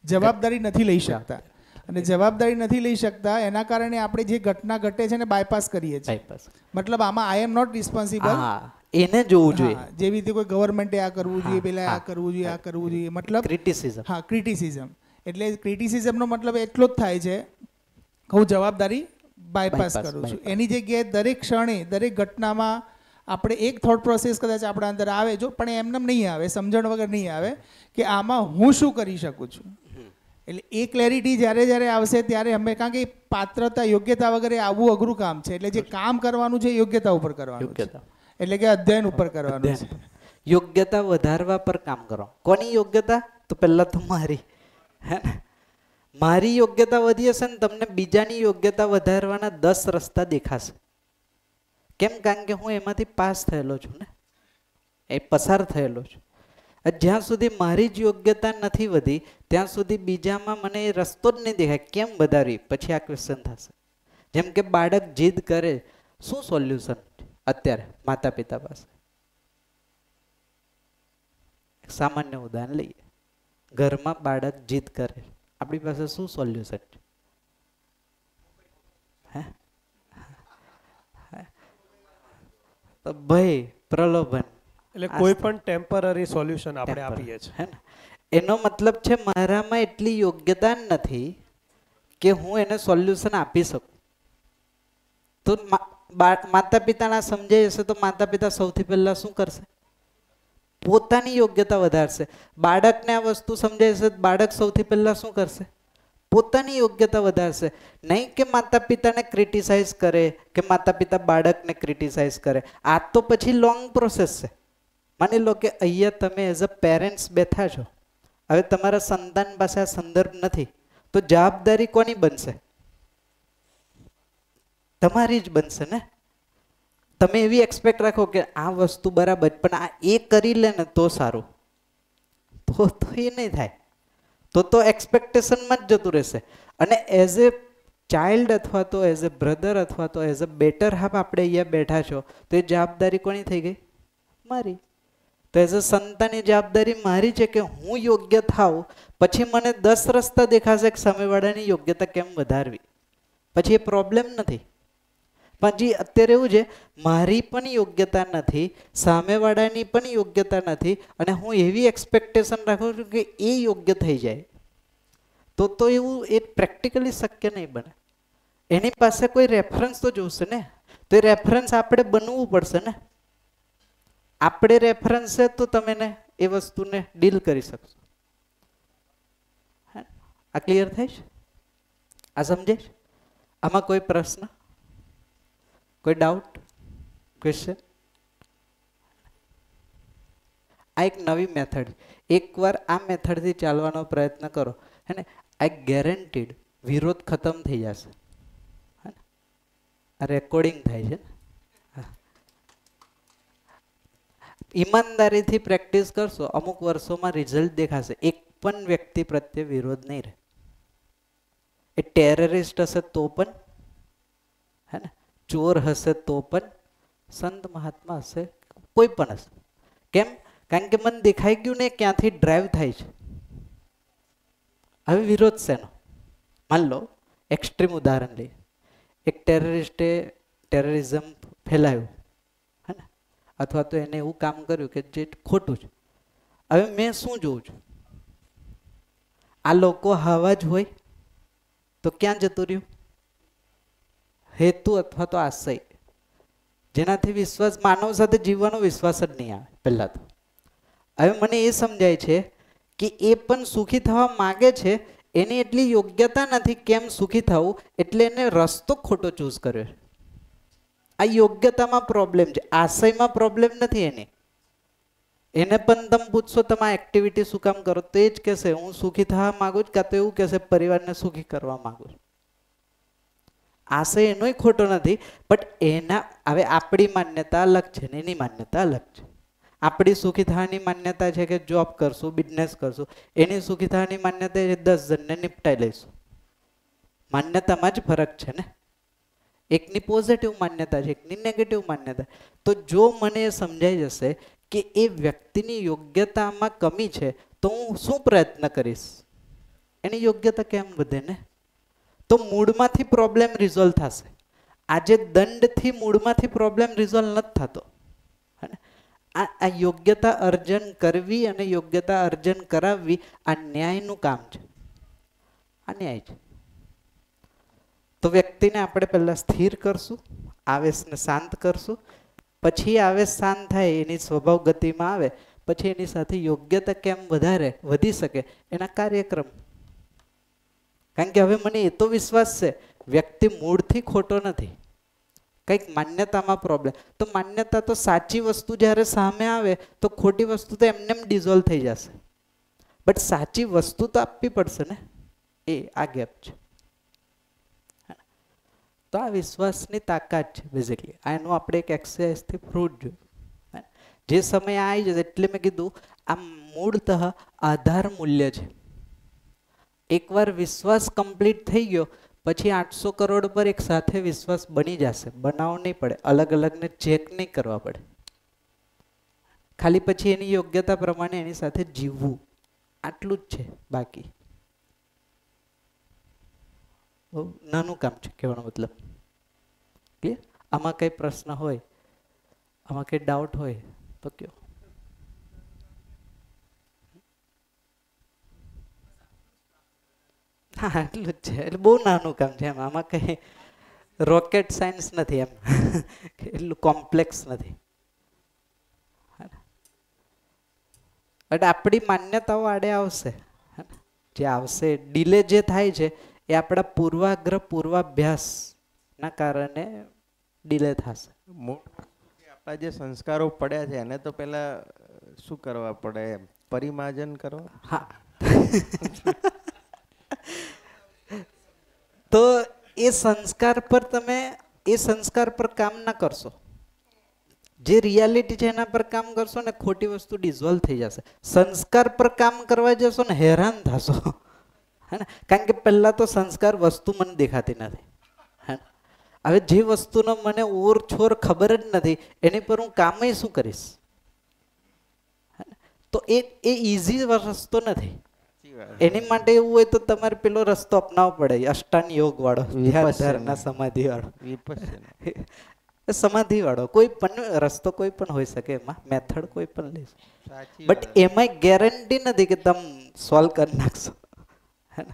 જવાબદારી નથી લઈ શકતા, અને જવાબદારી નથી લઈ શકતા એના કારણે આપણે જે ઘટના ઘટે છે ને બાયપાસ કરીએ છીએ. મતલબ આમાં આઈ એમ નોટ રિસ્પોન્સિબલ, એને જોવું જોઈએ. જેવી રીતે કોઈ ગવર્મેન્ટે આ કરવું જોઈએ, પેલા આ કરવું જોઈએ, આ કરવું જોઈએ, મતલબ ક્રિટિસિઝમ. હા, ક્રિટિસિઝમ. એટલે ક્રિટિસિઝમનો મતલબ એટલો જ થાય છે કે હું જવાબદારી બાયપાસ કરું છું. એની જગ્યાએ દરેક ક્ષણે દરેક ઘટનામાં આપણે એક થોટ પ્રોસેસ કદાચ આપણા અંદર આવે, જો પણ એમને નહીં આવે, સમજણ વગર નહીં આવે કે આમાં હું શું કરી શકું છું. એટલે એ ક્લેરિટી જ્યારે જ્યારે આવશે ત્યારે અમે, કારણ કે પાત્રતા યોગ્યતા વગેરે આવવું અઘરું કામ છે. એટલે જે કામ કરવાનું છે યોગ્યતા ઉપર કરવાનું છે, એટલે કે અધ્યયન ઉપર કરવાનું છે. યોગ્યતા વધારવા પર કામ કરો. કોની યોગ્યતા? તો પહેલા તો મારી. મારી યોગ્યતા વધી હશે ને તમને બીજાની યોગ્યતા વધારવાના 10 રસ્તા દેખાશે. કેમ? કારણ કે હું એમાંથી પાસ થયેલો છું ને, એ પસાર થયેલો છું. જ્યાં સુધી મારી જ યોગ્યતા નથી વધી ત્યાં સુધી બીજામાં મને એ રસ્તો જ નહીં દેખાય. કેમ વધારવી? પછી આ ક્વેશ્ચન થશે. જેમ કે બાળક જીદ કરે, શું સોલ્યુશન અત્યારે માતા પિતા પાસે? સામાન્ય ઉદાહરણ લઈએ, ઘરમાં બાળક જીદ કરે, આપણી પાસે શું સોલ્યુશન છે? તો ભય, પ્રલોભન, એટલે કોઈ પણ ટેમ્પરરી સોલ્યુશન આપણે આપીએ છીએ. એનો મતલબ છે મારામાં એટલી યોગ્યતા નથી કે હું એને સોલ્યુશન આપી શકું. તો માતા પિતાના સમજાઈ જશે તો માતા પિતા સૌથી પહેલા શું કરશે? પોતાની યોગ્યતા વધારશે. બાળકને આ વસ્તુ સમજાય છે, બાળક સૌથી પહેલા શું કરશે? પોતાની યોગ્યતા વધારશે. નહીં કે માતા પિતાને ક્રિટિસાઇઝ કરે કે માતા પિતા બાળકને ક્રિટિસાઇઝ કરે. આ તો પછી લોંગ પ્રોસેસ છે. માની લો કે અહીંયા તમે એઝ અ પેરેન્ટ્સ બેઠા છો, હવે તમારા સંતાન પાસે આ સંદર્ભ નથી, તો જવાબદારી કોની બનશે? તમારી જ બનશે ને. તમે એવી એક્સપેક્ટ રાખો કે આ વસ્તુ બરાબર પણ આ એ કરી લે ને તો સારું, તો એ નહીં થાય. તો એક્સપેક્ટેશનમાં જ જતું રહેશે. અને એઝ એ ચાઇલ્ડ અથવા તો એઝ એ બ્રધર અથવા તો એઝ અ બેટર હાફ આપણે અહીંયા બેઠા છો, તો એ જવાબદારી કોની થઈ ગઈ? મારી. તો એઝ અ સંતાનની જવાબદારી મારી છે કે હું યોગ્ય થાઉં, પછી મને 10 રસ્તા દેખાશે કે સામેવાળાની યોગ્યતા કેમ વધારવી. પછી એ પ્રોબ્લેમ નથી. પણ જે અત્યારે એવું છે, મારી પણ યોગ્યતા નથી, સામેવાળાની પણ યોગ્યતા નથી, અને હું એવી એક્સપેક્ટેશન રાખું છું કે એ યોગ્ય થઈ જાય, તો એવું એ પ્રેક્ટિકલી શક્ય નહીં બને. એની પાસે કોઈ રેફરન્સ તો જોશે ને. તો એ રેફરન્સ આપણે બનવું પડશે ને. આપણે રેફરન્સ છે તો તમે એ વસ્તુને ડીલ કરી શકશો. આ ક્લિયર થાય છે? આ સમજે છે? આમાં કોઈ પ્રશ્ન, કોઈ ડાઉટ, ક્વેશ્ચન? આ એક નવી મેથડ. એકવાર આ મેથડથી ચાલવાનો પ્રયત્ન કરો, હે ને, આ ગેરંટીડ વિરોધ ખતમ થઈ જશે. આ રેકોર્ડિંગ થાય છે. ઈમાનદારીથી પ્રેક્ટિસ કરશો, અમુક વર્ષોમાં રિઝલ્ટ દેખાશે. એક પણ વ્યક્તિ પ્રત્યે વિરોધ નહીં રહે. એ ટેરરિસ્ટ હશે તો પણ, હે ને, ચોર હશે તો પણ, સંત મહાત્મા હશે, કોઈ પણ હશે. કેમ? કારણ કે મને દેખાઈ ગયું ને ક્યાંથી ડ્રાઈવ થાય છે. હવે વિરોધ શેનો? માન લો એક્સ્ટ્રીમ ઉદાહરણ લઈએ. એક ટેરરિસ્ટે ટેરરિઝમ ફેલાયું, હે ને, અથવા તો એને એવું કામ કર્યું કે જે ખોટું છે. હવે મેં શું જોઉં છું? આ લોકો હવા જ હોય તો ક્યાં જતું રહ્યું? હેતુ અથવા તો આશય, જેનાથી વિશ્વાસ, માનવ સાથે જીવવાનો વિશ્વાસ જ નહીં આવે પહેલા તો. હવે મને એ સમજાય છે કે એ પણ સુખી થવા માગે છે, એની એટલી યોગ્યતા નથી કેમ સુખી થવું, એટલે એને રસ્તો ખોટો ચૂઝ કર્યો છે. આ યોગ્યતામાં પ્રોબ્લેમ છે, આશયમાં પ્રોબ્લેમ નથી. એને પણ તમે પૂછશો તમે આ એક્ટિવિટી શું કામ કરો, તો એ જ કહેશે હું સુખી થવા માંગુ છું, કાં તો એવું કહેશે પરિવારને સુખી કરવા માંગુ છું. આશય એનોય ખોટો નથી, બટ એના હવે આપણી માન્યતા અલગ છે ને એની માન્યતા અલગ છે. આપણી સુખી થવાની માન્યતા છે કે જોબ કરશું, બિઝનેસ કરશું. એની સુખી થવાની માન્યતા છે 10 જણને નિપટાઈ લઈશું. માન્યતામાં જ ફરક છે ને. એકની પોઝિટિવ માન્યતા છે, એકની નેગેટિવ માન્યતા. તો જો મને એ સમજાઈ જશે કે એ વ્યક્તિની યોગ્યતામાં કમી છે, તો હું શું પ્રયત્ન કરીશ? એની યોગ્યતા કેમ વધે ને? તો મૂળમાંથી પ્રોબ્લેમ રિઝોલ્વ થશે. આજે દંડથી મૂળમાંથી પ્રોબ્લેમ રિઝોલ્વ નથી થતો. આ યોગ્યતા અર્જન કરવી અને યોગ્યતા અર્જન કરાવવી આ ન્યાયનું કામ છે. આ ન્યાય છે. તો વ્યક્તિને આપણે પહેલા સ્થિર કરશું, આવેશને શાંત કરશું, પછી આવેશ શાંત થાય, એની સ્વભાવ ગતિમાં આવે, પછી એની સાથે યોગ્યતા કેમ વધારે વધી શકે એના કાર્યક્રમ. કારણ કે હવે મને એ તો વિશ્વાસ છે વ્યક્તિ મૂળથી ખોટો નથી, કંઈક માન્યતામાં પ્રોબ્લેમ. તો માન્યતા તો સાચી વસ્તુ જ્યારે સામે આવે તો ખોટી વસ્તુ તો એમને ડિઝોલ્વ થઈ જશે, બટ સાચી વસ્તુ તો આપવી પડશે ને. આ ગેપ છે. તો આ વિશ્વાસની તાકાત છે બેઝિકલી. આ એનું આપણે એક એક્સરસાઇઝથી ફ્રૂટ જોયું. જે સમય આવી જશે એટલે મેં કીધું આ મૂળતઃ આધાર મૂલ્ય છે. એકવાર વિશ્વાસ કમ્પ્લીટ થઈ ગયો પછી 800 કરોડ પર એક સાથે વિશ્વાસ બની જશે. બનાવવો નહીં પડે, અલગ અલગને ચેક નહીં કરવા પડે. ખાલી પછી એની યોગ્યતા પ્રમાણે એની સાથે જીવવું, આટલું જ છે. બાકી બહુ નાનું કામ છે કહેવાનો મતલબ. ક્લિયર? આમાં કંઈ પ્રશ્ન હોય, આમાં કંઈ ડાઉટ હોય તો કયો. હા એટલું જ છે. એટલે બહુ નાનું કામ છે એમ. આમાં કંઈ રોકેટ સાયન્સ નથી એમ. એટલું કોમ્પ્લેક્સ નથી. બટ આપણી માન્યતાઓ આડે આવશે. જે આવશે, ડિલે જે થાય છે એ આપણા પૂર્વાગ્રહ પૂર્વાભ્યાસના કારણે ડિલે થશે. આપણા જે સંસ્કારો પડ્યા છે એને તો પહેલા શું કરવા પડે? પરિમાર્જન કરવા. હા. તો એ સંસ્કાર પર તમે એ સંસ્કાર પર કામ ના કરશો, જે રિયાલિટી છે એના પર કામ કરશો ને ખોટી વસ્તુ ડિઝોલ્વ થઈ જશે. સંસ્કાર પર કામ કરવા જશો ને હેરાન થશો, હે ને? કારણ કે પહેલા તો સંસ્કાર વસ્તુ મને દેખાતી નથી. હવે જે વસ્તુનો મને ઓર છોર ખબર જ નથી એની પર હું કામ શું કરીશ? તો એ ઈઝી રસ્તો નથી. એની માટે એવું હોય તો તમારે પેલો રસ્તો અપનાવવો પડે, અષ્ટાંગ યોગ વાળો, ધ્યાન સમાધિ વાળો, સમાધિ વાળો. કોઈ પણ રસ્તો કોઈ પણ હોઈ શકે, એમાં મેથડ કોઈ પણ લઈ શકે, બટ એમાં ગેરંટી નથી કે તમે સોલ્વ કરી નાખશો, હે ને?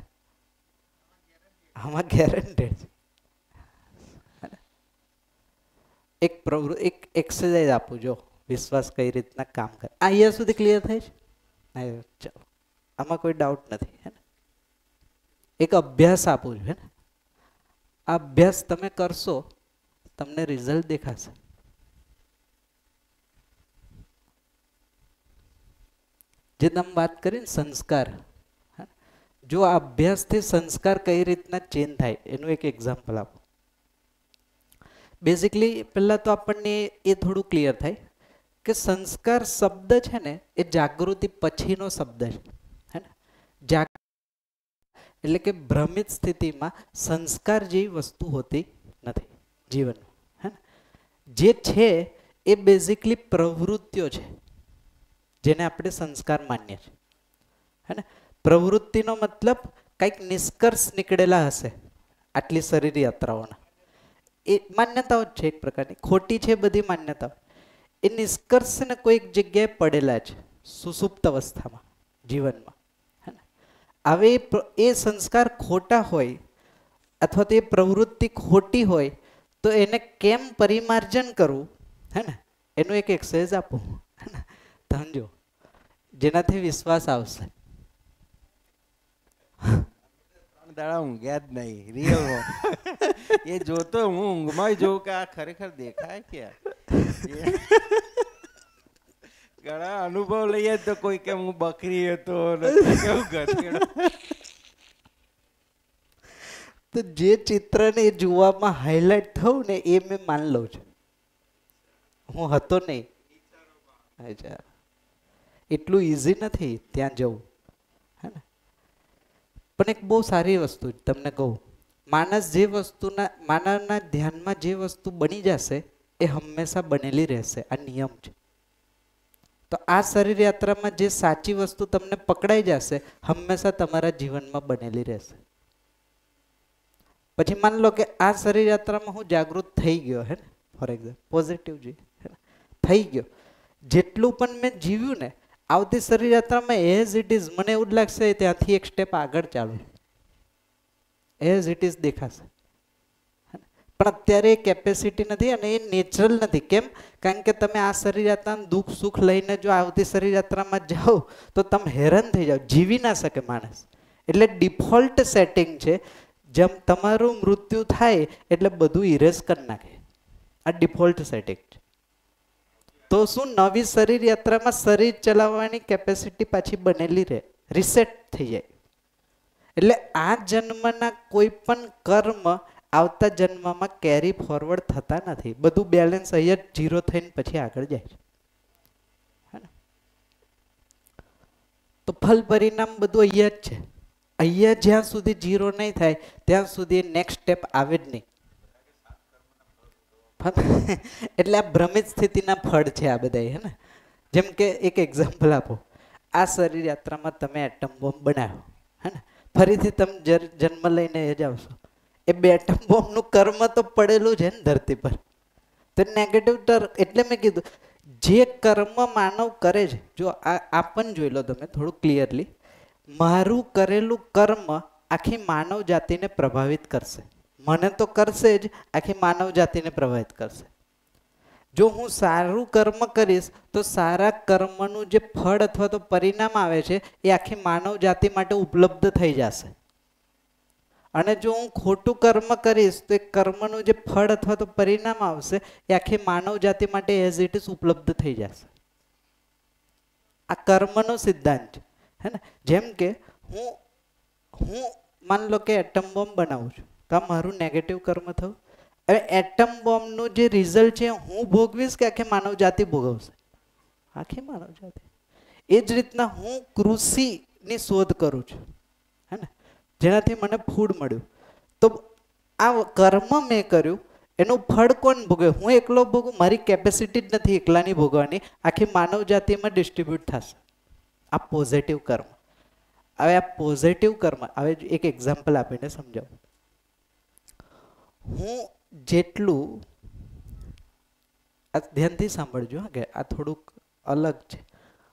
આમાં ગેરંટેડ છે. એક એક્સરસાઇઝ આપું, જો વિશ્વાસ કઈ રીતના કામ કરે. અહીંયા સુધી ક્લિયર થાય છે? ચાલો, આમાં કોઈ ડાઉટ નથી, હે ને? એક અભ્યાસ આપું છું, હે ને? આ અભ્યાસ તમે કરશો તમને રિઝલ્ટ દેખાશે. જે તમે વાત કરી ને સંસ્કાર, જો આ અભ્યાસથી સંસ્કાર કઈ રીતના ચેન્જ થાય એનું એક એક્ઝામ્પલ આપો. બેઝિકલી પહેલા તો આપણને એ થોડું ક્લિયર થાય કે સંસ્કાર શબ્દ છે ને એ જાગૃતિ પછીનો શબ્દ છે, હે ને? એટલે કે ભ્રમિત સ્થિતિમાં સંસ્કાર જેવી વસ્તુ હોતી નથી જીવનમાં, હે ને? જે છે એ બેઝિકલી પ્રવૃત્તિઓ છે જેને આપણે સંસ્કાર માનીએ છીએ, હે ને? પ્રવૃત્તિનો મતલબ કંઈક નિષ્કર્ષ નીકળેલા હશે આટલી શરીર યાત્રાઓના. એ માન્યતાઓ જ છે એક પ્રકારની, ખોટી છે બધી માન્યતાઓ. એ નિષ્કર્ષ ને કોઈક જગ્યાએ પડેલા છે સુસુપ્ત અવસ્થામાં જીવનમાં, હે ને? હવે એ સંસ્કાર ખોટા હોય અથવા તો એ પ્રવૃત્તિ ખોટી હોય તો એને કેમ પરિમાર્જન કરવું, હે ને? એનું એક એક્સરસાઇઝ આપું, હે ને? સમજો, જેનાથી વિશ્વાસ આવશે. દાડા ઊંઘ્યા જ નહીં, રિયલ એ જોતો હું ઊંઘમાં જોઉં કે આ ખરેખર દેખાય કે ઘણા અનુભવ લઈએ તો કોઈ કે હું બકરી હતો, તો જે ચિત્રને જોવામાં હાઇલાઇટ થયું ને એ મેં માન લઉં છું, હું હતો નહીં. એટલું ઇઝી નથી ત્યાં જવું, હે ને? પણ એક બહુ સારી વસ્તુ તમને કહું, માણસ જે વસ્તુના માનવના ધ્યાનમાં જે વસ્તુ બની જશે એ હંમેશા બનેલી રહેશે. આ નિયમ છે. તો આ શરીર યાત્રામાં જે સાચી વસ્તુ તમને પકડાઈ જશે હંમેશા તમારા જીવનમાં બનેલી રહેશે. પછી માન લો કે આ શરીર યાત્રામાં હું જાગૃત થઈ ગયો, હે ને? ફોર એક્ઝામ્પલ પોઝિટિવ થઈ ગયો, જેટલું પણ મેં જીવ્યું ને આવતી શરીર યાત્રામાં એઝ ઇટ ઇઝ મને એવું જ લાગશે ત્યાંથી એક સ્ટેપ આગળ ચાલુ, એઝ ઇટ ઇઝ દેખાશે. પણ અત્યારે એ કેપેસિટી નથી અને એ નેચરલ નથી. કેમ? કારણ કે તમે આ શરીર યાત્રામાં દુઃખ સુખ લઈને જો આવતી શરીર યાત્રામાં જાઓ તો તમે હેરાન થઈ જાઓ, જીવી ના શકે માણસ. એટલે ડિફોલ્ટ સેટિંગ છે, જેમ તમારું મૃત્યુ થાય એટલે બધું ઇરેઝ કરી નાખે. આ ડિફોલ્ટ સેટિંગ છે. તો શું નવી શરીર યાત્રામાં શરીર ચલાવવાની કેપેસિટી પાછી બનેલી રહે, રિસેટ થઈ જાય. એટલે આ જન્મના કોઈ પણ કર્મ આવતા જન્મમાં કેરી ફોરવર્ડ થતા નથી. બધું બેલેન્સ અહીંયા જ ઝીરો થઈને પછી આગળ જાય છે. તો ફલ પરિણામ બધું અહીંયા જ છે. અહીંયા જ્યાં સુધી ઝીરો નહીં થાય ત્યાં સુધી નેક્સ્ટ સ્ટેપ આવે જ નહીં. એટલે આ ભ્રમિત સ્થિતિના ફળ છે આ બધા, હે ને? જેમ કે એક એક્ઝામ્પલ આપો, આ શરીર યાત્રામાં તમે એટમ બોમ્બ બનાવ્યો, હે ને? ફરીથી તમે જન્મ લઈને જ આવશો. એ બે એટમ બોમ્બનું કર્મ તો પડેલું છે ને ધરતી પર. તો નેગેટિવ એટલે મેં કીધું જે કર્મ માનવ કરે છે, જો આ પણ જોઈ લો તમે થોડું ક્લિયરલી, મારું કરેલું કર્મ આખી માનવ જાતિને પ્રભાવિત કરશે. મને તો કરશે જ, આખી માનવ જાતિને પ્રભાવિત કરશે. જો હું સારું કર્મ કરીશ તો સારા કર્મનું જે ફળ અથવા તો પરિણામ આવે છે એ આખી માનવ જાતિ માટે ઉપલબ્ધ થઈ જશે. અને જો હું ખોટું કર્મ કરીશ તો એ કર્મનું જે ફળ અથવા તો પરિણામ આવશે એ આખી માનવ જાતિ માટે એઝ ઇટ ઇઝ ઉપલબ્ધ થઈ જશે. આ કર્મનો સિદ્ધાંત છે, હે ને. જેમ કે હું માન લો કે એટમ બોમ્બ બનાવું છું તો આ મારું નેગેટિવ કર્મ થયું. હવે એટમ બોમ્બનું જે રિઝલ્ટ છે હું ભોગવીશ કે આખી માનવ જાતિ ભોગવશે? આખી માનવ જાતિ. એ જ રીતના હું કૃષિની શોધ કરું છું, હે ને, જેનાથી મને ફૂડ મળ્યું. તો આ કર્મ મેં કર્યું એનું ફળ કોણ ભોગવે? હું એકલો ભોગવું? મારી કેપેસિટી જ નથી એકલાની ભોગવાની, આખી માનવ જાતિમાં ડિસ્ટ્રીબ્યુટ થશે. આ પોઝિટિવ કર્મ. હવે આ પોઝિટિવ કર્મ, હવે એક એક્ઝામ્પલ આપીને સમજાવું. હું જેટલું, આ ધ્યાનથી સાંભળજો હા, કે આ થોડુંક અલગ છે.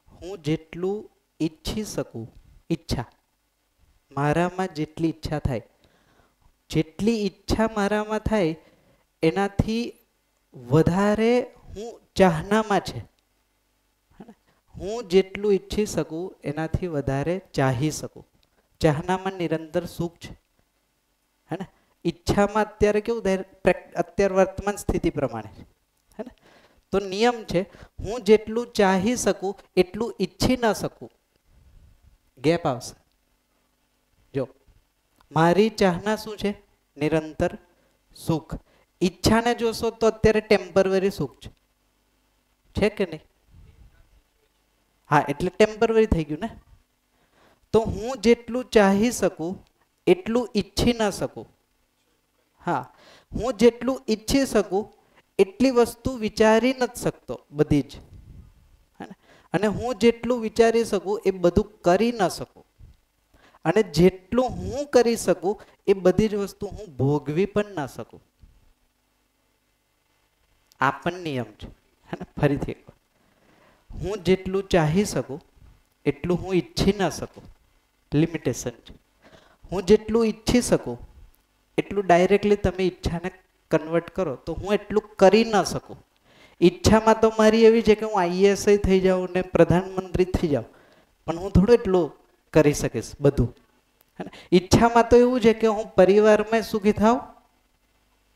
હું જેટલું ઈચ્છી શકું, ઈચ્છા મારામાં જેટલી ઈચ્છા થાય, જેટલી ઈચ્છા મારામાં થાય એનાથી વધારે હું ચાહનામાં છે. હું જેટલું ઈચ્છી શકું એનાથી વધારે ચાહી શકું. ચાહનામાં નિરંતર સુખ છે, હે ને. ઈચ્છામાં અત્યારે કેવું અત્યારે વર્તમાન સ્થિતિ પ્રમાણે છે, હે ને. તો નિયમ છે હું જેટલું ચાહી શકું એટલું ઈચ્છી ન શકું, ગેપ આવશે. જો મારી ચાહના શું છે? નિરંતર સુખ. ઈચ્છાને જોશો તો અત્યારે ટેમ્પરરી સુખ છે કે નહીં? હા, એટલે ટેમ્પરરી થઈ ગયું ને. તો હું જેટલું ચાહી શકું એટલું ઈચ્છી ન શકું. હા, હું જેટલું ઈચ્છી શકું એટલી વસ્તુ વિચારી નથી શકતો બધી જ, અને હું જેટલું વિચારી શકું એ બધું કરી ન શકું. અને જેટલું હું કરી શકું એ બધી જ વસ્તુ હું ભોગવી પણ ના શકું. આ પણ નિયમ છે, હે ને. ફરીથી હું જેટલું ચાહી શકું એટલું હું ઈચ્છી ના શકું, લિમિટેશન છે. હું જેટલું ઈચ્છી શકું એટલું ડાયરેક્ટલી તમે ઈચ્છાને કન્વર્ટ કરો તો હું એટલું કરી ન શકું. ઈચ્છામાં તો મારી એવી છે કે હું IAS થઈ જાઉં ને પ્રધાનમંત્રી થઈ જાઉં, પણ હું થોડું એટલું કરી શકીશ બધું. ઈચ્છામાં તો એવું છે કે હું પરિવારમાં સુખી થાઉં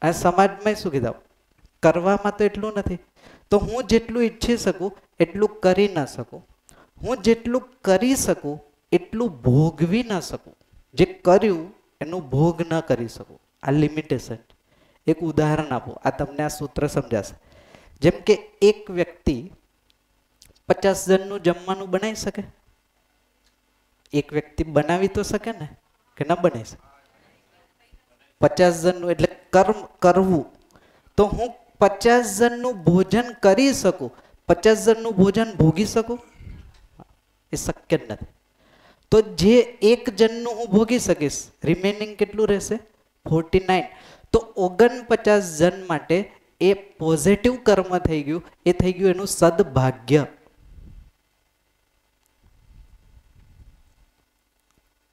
અને સમાજમાં સુખી થાઉં. કરવામાં તો એટલું નથી. તો હું જેટલું ઈચ્છી શકું એટલું કરી ન શકું. હું જેટલું કરી શકું એટલું ભોગવી ન શકું. જે કર્યું એનું ભોગ ન કરી શકું. આ લિમિટેશન. એક ઉદાહરણ આપો, આ તમને આ સૂત્ર સમજાશે. જેમ કે એક વ્યક્તિ 50 જણનું જમવાનું બનાવી શકે? એક વ્યક્તિ બનાવી તો શકે ને, કે ન બનાવી શકે? 50 જણનું એટલે કર્મ કરવું. તો હું 50 જણનું ભોજન કરી શકું, 50 જણનું ભોજન ભોગી શકું? એ શક્ય જ નથી. તો જે એક જણનું હું ભોગી શકીશ, રિમેનિંગ કેટલું રહેશે? 49. તો 49 જણ માટે એ પોઝિટિવ કર્મ થઈ ગયું. એ થઈ ગયું એનું સદભાગ્ય.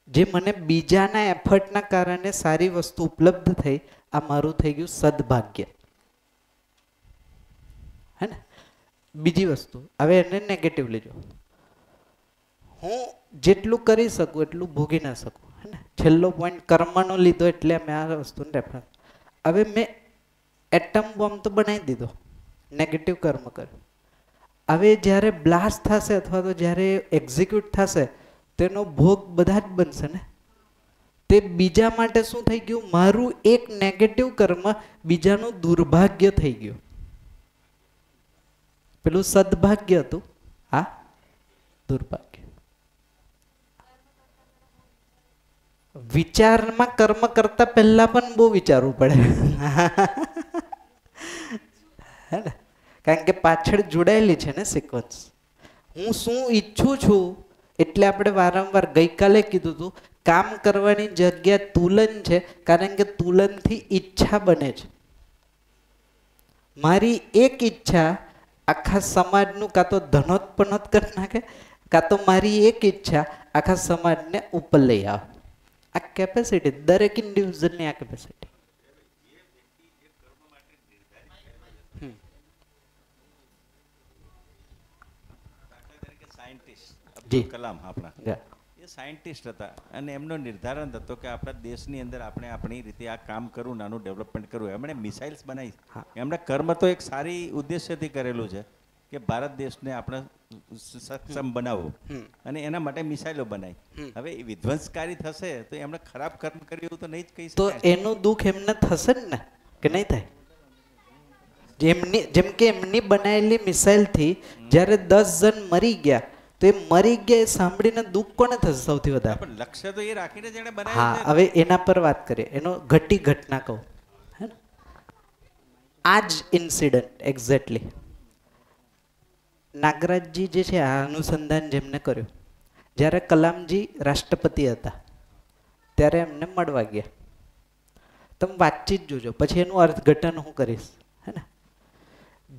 જે મને બીજાના એફર્ટના કારણે સારી વસ્તુ ઉપલબ્ધ થઈ, આ મારું થઈ ગયું સદભાગ્ય, હે ને. બીજી વસ્તુ, હવે એને નેગેટિવ લેજો. હું જેટલું કરી શકું એટલું ભોગી ના શકું, હે ને. છેલ્લો પોઈન્ટ કર્મનો લીધો એટલે મેં આ વસ્તુને રેફરન્સ. હવે મેં એટમ બોમ્બ તો બનાવી દીધો, નેગેટિવ કર્મ કર્યું. હવે જ્યારે બ્લાસ્ટ થશે અથવા તો જ્યારે એક્ઝિક્યુટ થશે તેનો ભોગ બધા જ બનશે ને. તે બીજા માટે શું થઈ ગયું? મારું એક નેગેટિવ કર્મ બીજાનું દુર્ભાગ્ય થઈ ગયું. પેલું સદભાગ્ય હતું, આ દુર્ભાગ્ય. વિચારમાં કર્મ કરતા પહેલા પણ બહુ વિચારવું પડે, હે ને. કારણ કે પાછળ જોડાયેલી છે ને સિક્વન્સ. હું શું ઈચ્છું છું એટલે આપણે વારંવાર ગઈકાલે કીધું હતું, કામ કરવાની જગ્યા તુલન છે, કારણ કે તુલનથી ઈચ્છા બને છે. મારી એક ઈચ્છા આખા સમાજનું કાં તો ધનોત્પન્ન કરી નાખે, કાં તો મારી એક ઈચ્છા આખા સમાજને ઉપર લઈ આવે. આ કેપેસિટી દરેક ઇન્ડિવિજ્યુઅલની આ કેપેસિટી. સાયન્ટિસ્ટ અબ્દુલ કલામ આપણા એ સાયન્ટિસ્ટ હતા અને એમનો નિર્ધારણ હતો કે આપણા દેશની અંદર આપણે આપણી રીતે આ કામ કરવું, નાનું ડેવલપમેન્ટ કરવું. એમણે મિસાઇલ્સ બનાવી. એમના કર્મ તો એક સારી ઉદ્દેશ્યથી કરેલું છે કે ભારત દેશને આપણે સક્ષમ બનાવવું અને એના માટે મિસાઇલો બનાવી. હવે એ વિધ્વંસકારી થશે તો એમણે ખરાબ કર્મ કર્યું એવું તો નહીં જ કહી શકાય. તો એનું દુઃખ એમને થશે ને કે નહીં થાય? જેમ કે એમની બનાવેલી મિસાઇલથી જ્યારે 10 જણ મરી ગયા તો એ મરી ગયા એ સાંભળીને દુઃખ કોને થશે સૌથી વધારે? પણ લક્ષ્ય તો એ રાખીને જેણે હા, બનાવ્યું. હવે એના પર વાત કરીએ. એનો ઘટના કહું. હે ને, આ જ ઇન્સિડન્ટ એક્ઝેક્ટલી નાગરાજજી જે છે આ અનુસંધાન જેમને કર્યું, જ્યારે કલામજી રાષ્ટ્રપતિ હતા ત્યારે એમને મળવા ગયા. તમે વાતચીત જોજો, પછી એનું અર્થઘટન હું કરીશ. હે ને,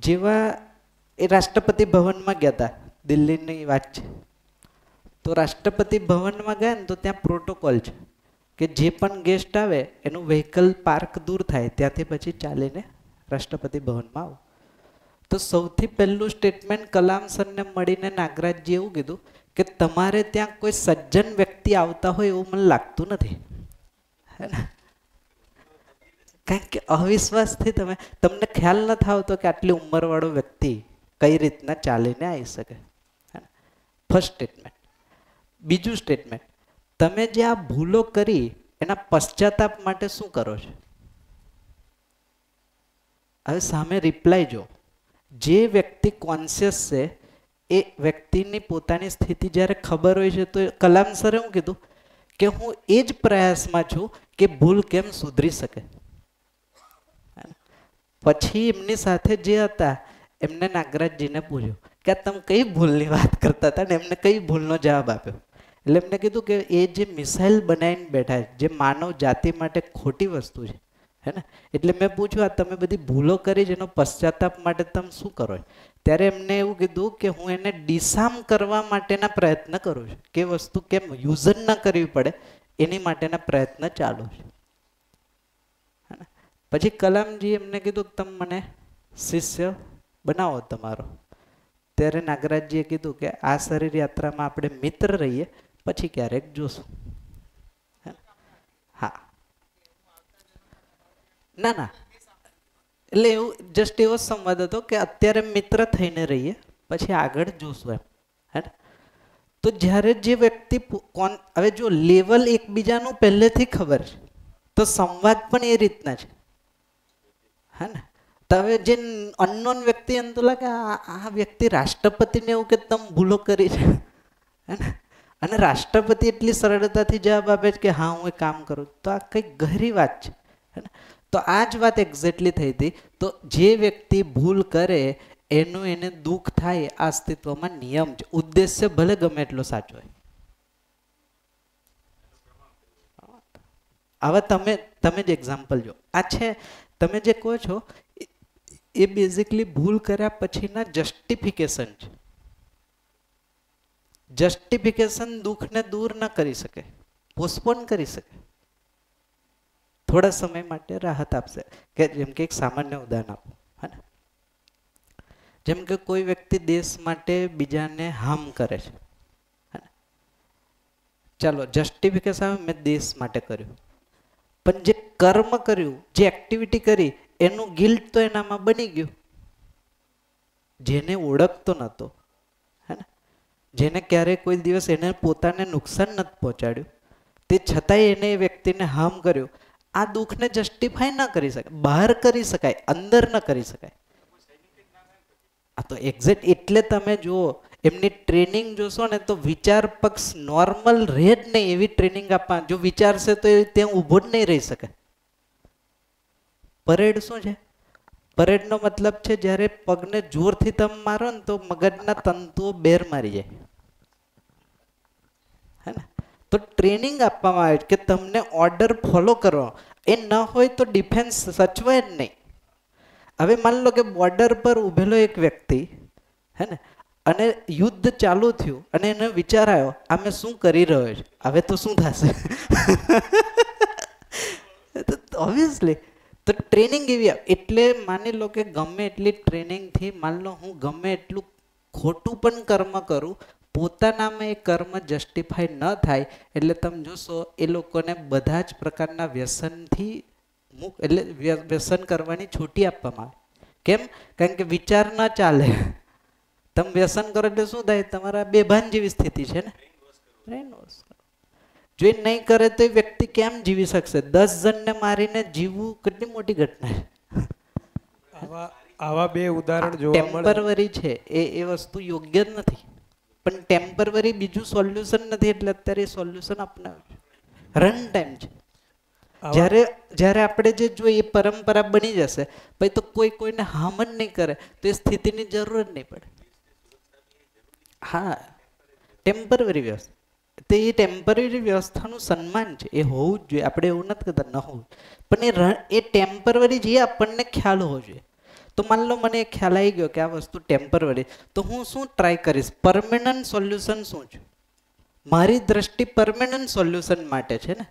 જેવા એ રાષ્ટ્રપતિ ભવનમાં ગયા હતા, દિલ્હીની વાત છે, તો રાષ્ટ્રપતિ ભવનમાં ગયા ને તો ત્યાં પ્રોટોકોલ છે કે જે પણ ગેસ્ટ આવે એનું વ્હીકલ પાર્ક દૂર થાય, ત્યાંથી પછી ચાલીને રાષ્ટ્રપતિ ભવનમાં આવો. તો સૌથી પહેલું સ્ટેટમેન્ટ કલામ સરને મળીને નાગરાજજી એવું કીધું કે તમારે ત્યાં કોઈ સજ્જન વ્યક્તિ આવતા હોય એવું મને લાગતું નથી. હે ને, કારણ કે અવિશ્વાસથી તમને ખ્યાલ નથી આવતો કે આટલી ઉંમરવાળો વ્યક્તિ કઈ રીતના ચાલીને આવી શકે. First statement. બીજું સ્ટેટમેન્ટ, તમે જે આ ભૂલો કરી એના પશ્ચાતાપ માટે શું કરો છો? હવે સામે રિપ્લાય જો. જે વ્યક્તિ કોન્શિયસ છે એ વ્યક્તિની પોતાની સ્થિતિ જ્યારે ખબર હોય છે તો કલામ સરે શું કીધું કે હું એ જ પ્રયાસમાં છું કે ભૂલ કેમ સુધરી શકે. પછી એમની સાથે જે હતા એમને નાગરાજજીને પૂછ્યું કે તમે કઈ ભૂલની વાત કરતા હતા, ને એમને કઈ ભૂલનો જવાબ આપ્યો. એટલે એમને કીધું કે એ જે મિસાઇલ બનાવીને બેઠા છે, જે માનવ જાતિ માટે ખોટી વસ્તુ છે, હે ને, એટલે મેં પૂછ્યું આ તમે બધી ભૂલો કરી જેનો પશ્ચાતાપ માટે તમે શું કરો છો? ત્યારે એમને એવું કીધું કે હું એને ડિસામ કરવા માટેના પ્રયત્ન કરું છું, કે વસ્તુ કેમ યુઝ જ ન કરવી પડે એની માટેના પ્રયત્ન ચાલુ છે. પછી કલામજી એમને કીધું કે તમે મને શિષ્ય બનાવો તમારો. ત્યારે નાગરાજજીએ કીધું કે આ શરીર યાત્રામાં આપણે મિત્ર રહીએ, પછી ક્યારેક જોશું. હા, ના ના, એટલે એવું જસ્ટ એવો સંવાદ હતો કે અત્યારે મિત્ર થઈને રહીએ, પછી આગળ જોશું એમ. હે ને, તો જ્યારે જે વ્યક્તિ હવે જો લેવલ એકબીજાનું પહેલેથી ખબર છે તો સંવાદ પણ એ રીતના છે. હે ને, તો હવે જે અનનોન વ્યક્તિ એમ તો લાગે આ વ્યક્તિ રાષ્ટ્રપતિને એવું કે તમે ભૂલો કરી છે. હે ને, અને રાષ્ટ્રપતિ એટલી સરળતાથી જવાબ આપે છે કે હા હું એ કામ કરું, તો આ કંઈક ગહરી વાત છે. હે ને, તો આ જ વાત એક્ઝેક્ટલી થઈ હતી. તો જે વ્યક્તિ ભૂલ કરે એનું એને દુઃખ થાય, આ અસ્તિત્વમાં નિયમ છે. ઉદ્દેશ્ય ભલે ગમે એટલો સાચો હોય. હવે તમે જ એક્ઝામ્પલ જો, આ છે તમે જે કહો છો એ બેઝિકલી ભૂલ કર્યા પછીના જસ્ટિફિકેશન છે. જસ્ટિફિકેશન દુઃખને દૂર ન કરી શકે, પોસ્ટપોન કરી શકે, થોડા સમય માટે રાહત આપશે. કે જેમ કે એક સામાન્ય ઉદાહરણ આપો. હે ને, જેમ કે કોઈ વ્યક્તિ દેશ માટે બીજાને હાર્મ કરે છે. ચાલો જસ્ટિફિકેશન મેં દેશ માટે કર્યું, પણ જે કર્મ કર્યું, જે એક્ટિવિટી કરી એનું ગિલ્ટ તો એનામાં બની ગયું. જેને ઓળખતો નહોતો, હે ને, જેને ક્યારેય કોઈ દિવસ એને પોતાને નુકસાન નથી પહોંચાડ્યું, તે છતાંય એને એ વ્યક્તિને હાર્મ કર્યું, આ દુઃખને જસ્ટિફાય ન કરી શકાય. બહાર કરી શકાય, અંદર ન કરી શકાય. આ તો એક્ઝેક્ટ એટલે તમે જુઓ એમની ટ્રેનિંગ જોશો ને તો વિચાર પક્ષ નોર્મલ રહે જ નહીં એવી ટ્રેનિંગ આપવા. જો વિચારશે તો એ ત્યાં ઊભો જ નહીં રહી શકે. પરેડ શું છે? પરેડનો મતલબ છે જ્યારે પગને જોરથી તમે મારો ને તો મગજના તંતુઓ બેર મારી જાય. હે ને, તો ટ્રેનિંગ આપવામાં આવે કે તમને ઓર્ડર ફોલો કરો, એ ન હોય તો ડિફેન્સ સચવાય જ નહીં. હવે માની લો કે બોર્ડર પર ઊભેલો એક વ્યક્તિ, હે ને, અને યુદ્ધ ચાલુ થયું અને એને વિચાર આવ્યો આ મેં શું કરી રહ્યો છે, હવે તો શું થશે? ઓબ્વિયસલી તો ટ્રેનિંગ એવી. એટલે માની લો કે ગમે એટલી ટ્રેનિંગથી માની લો હું ગમે એટલું ખોટું પણ કર્મ કરું, પોતાનામાં એ કર્મ જસ્ટિફાય ન થાય એટલે તમે જોશો એ લોકોને બધા જ પ્રકારના વ્યસનથી એટલે વ્યસન કરવાની છૂટી આપવામાં આવે. કેમ? કારણ કે વિચાર ન ચાલે. તમે વ્યસન કરો એટલે શું થાય? તમારા બેભાન જેવી સ્થિતિ છે ને. જો એ નહીં કરે તો એ વ્યક્તિ કેમ જીવી શકશે? 10 જણને મારીને જીવવું કેટલી મોટી ઘટના છે. આવા બે ઉદાહરણ જોવા મળે. ટેમ્પરરી છે એ વસ્તુ યોગ્ય જ નથી, પણ ટેમ્પરરી બીજું સોલ્યુશન નથી એટલે અત્યારે એ સોલ્યુશન અપનાવ્યું. રન ટાઈમ છે. જ્યારે આપણે જે જોઈએ એ પરંપરા બની જશે પછી તો કોઈને હામ જ નહીં કરે તો એ સ્થિતિની જરૂર જ નહીં પડે. હા, ટેમ્પરરી વ્યવસ્થા તો એ ટેમ્પરરી વ્યવસ્થાનું સન્માન છે, એ હોવું જ જોઈએ. આપણે એવું નથી કહેતા ન હોવું, પણ એ ટેમ્પરરી જે આપણને ખ્યાલ હોવો જોઈએ. તો માન લો મને ખ્યાલ આવી ગયો કે આ વસ્તુ ટેમ્પરરી, તો હું શું ટ્રાય કરીશ? પરમેનન્ટ સોલ્યુશન શું છે? મારી દ્રષ્ટિ પરમેનન્ટ સોલ્યુશન માટે છે ને,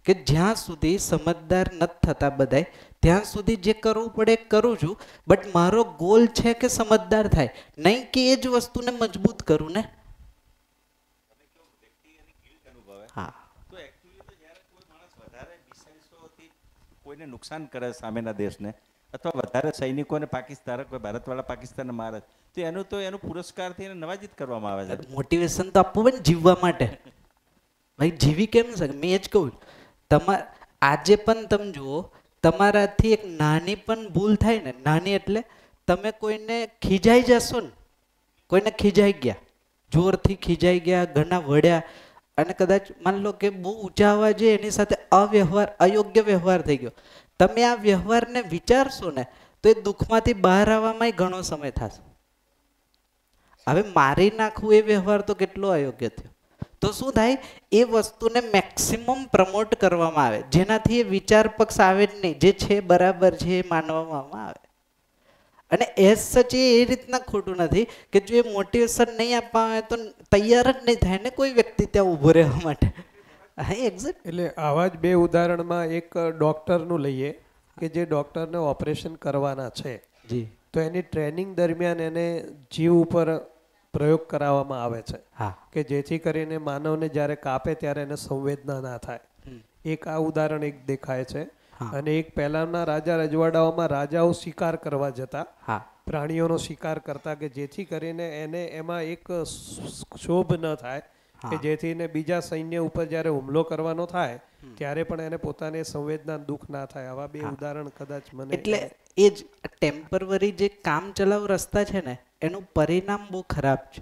કે જ્યાં સુધી સમજદાર નથી થતા બધાય ત્યાં સુધી જે કરવું પડે એ કરું છું, બટ મારો ગોલ છે કે સમજદાર થાય, નહીં કે એ જ વસ્તુને મજબૂત કરું ને. કોઈને નુકસાન કરે સામેના દેશને અથવા વધારે સૈનિકોને પાકિસ્તાન કોઈ ભારતવાળા પાકિસ્તાનને મારે તો એનું પુરસ્કારથી એને નવાજીત કરવામાં આવે છે. મોટિવેશન તો આપવું પડે ને જીવવા માટે. ભાઈ જીવી કેમ શકે? મેં એ જ કહું, આજે પણ તમે જુઓ તમારાથી એક નાની પણ ભૂલ થાય ને, નાની એટલે તમે કોઈને ખીજાઈ જશો ને, કોઈને ખીજાઈ ગયા, જોરથી ખીજાઈ ગયા, ઘણા વળ્યા, અને કદાચ માન લો કે બહુ ઊંચા અવાજે એની સાથે અયોગ્ય વ્યવહાર થઈ ગયો, તમે આ વ્યવહારને વિચારશો ને તો એ દુઃખમાંથી બહાર આવવામાં ઘણો સમય થશે. હવે મારી નાખવું એ વ્યવહાર તો કેટલો અયોગ્ય થયો. તો શું થાય? એ વસ્તુને મેક્સિમમ પ્રમોટ કરવામાં આવે, જેનાથી એ વિચાર પક્ષ આવે જ નહીં, જે છે બરાબર છે એ માનવામાં આવે. અને એઝ સચ એ રીતના ખોટું નથી કે જો એ મોટિવેશન નહીં આપવામાં આવે તો તૈયાર જ નહીં થાય ને કોઈ વ્યક્તિ ત્યાં ઊભો રહેવા માટે. એટલે આવા જ બે ઉદાહરણમાં એક ડૉક્ટરનું લઈએ કે જે ડૉક્ટરને ઓપરેશન કરવાના છે, તો એની ટ્રેનિંગ દરમિયાન એને જીવ ઉપર પ્રયોગ કરાવવામાં આવે છે કે જેથી કરીને માનવને જ્યારે કાપે ત્યારે એને સંવેદના ના થાય. એક આ ઉદાહરણ એક દેખાય છે. અને એક પહેલાના રાજા રજવાડાઓમાં રાજાઓ શિકાર કરવા જતા, પ્રાણીઓનો શિકાર કરતા કે જેથી કરીને એને એમાં એક શોભ ન થાય કે જેથી બીજા સૈન્ય ઉપર જ્યારે હુમલો કરવાનો થાય ત્યારે પણ એને પોતાને સંવેદના દુઃખ ના થાય. આવા બે ઉદાહરણ કદાચ મને એટલે એ જ ટેમ્પરરી જે કામ ચલાવ રસ્તા છે ને એનું પરિણામ બહુ ખરાબ છે.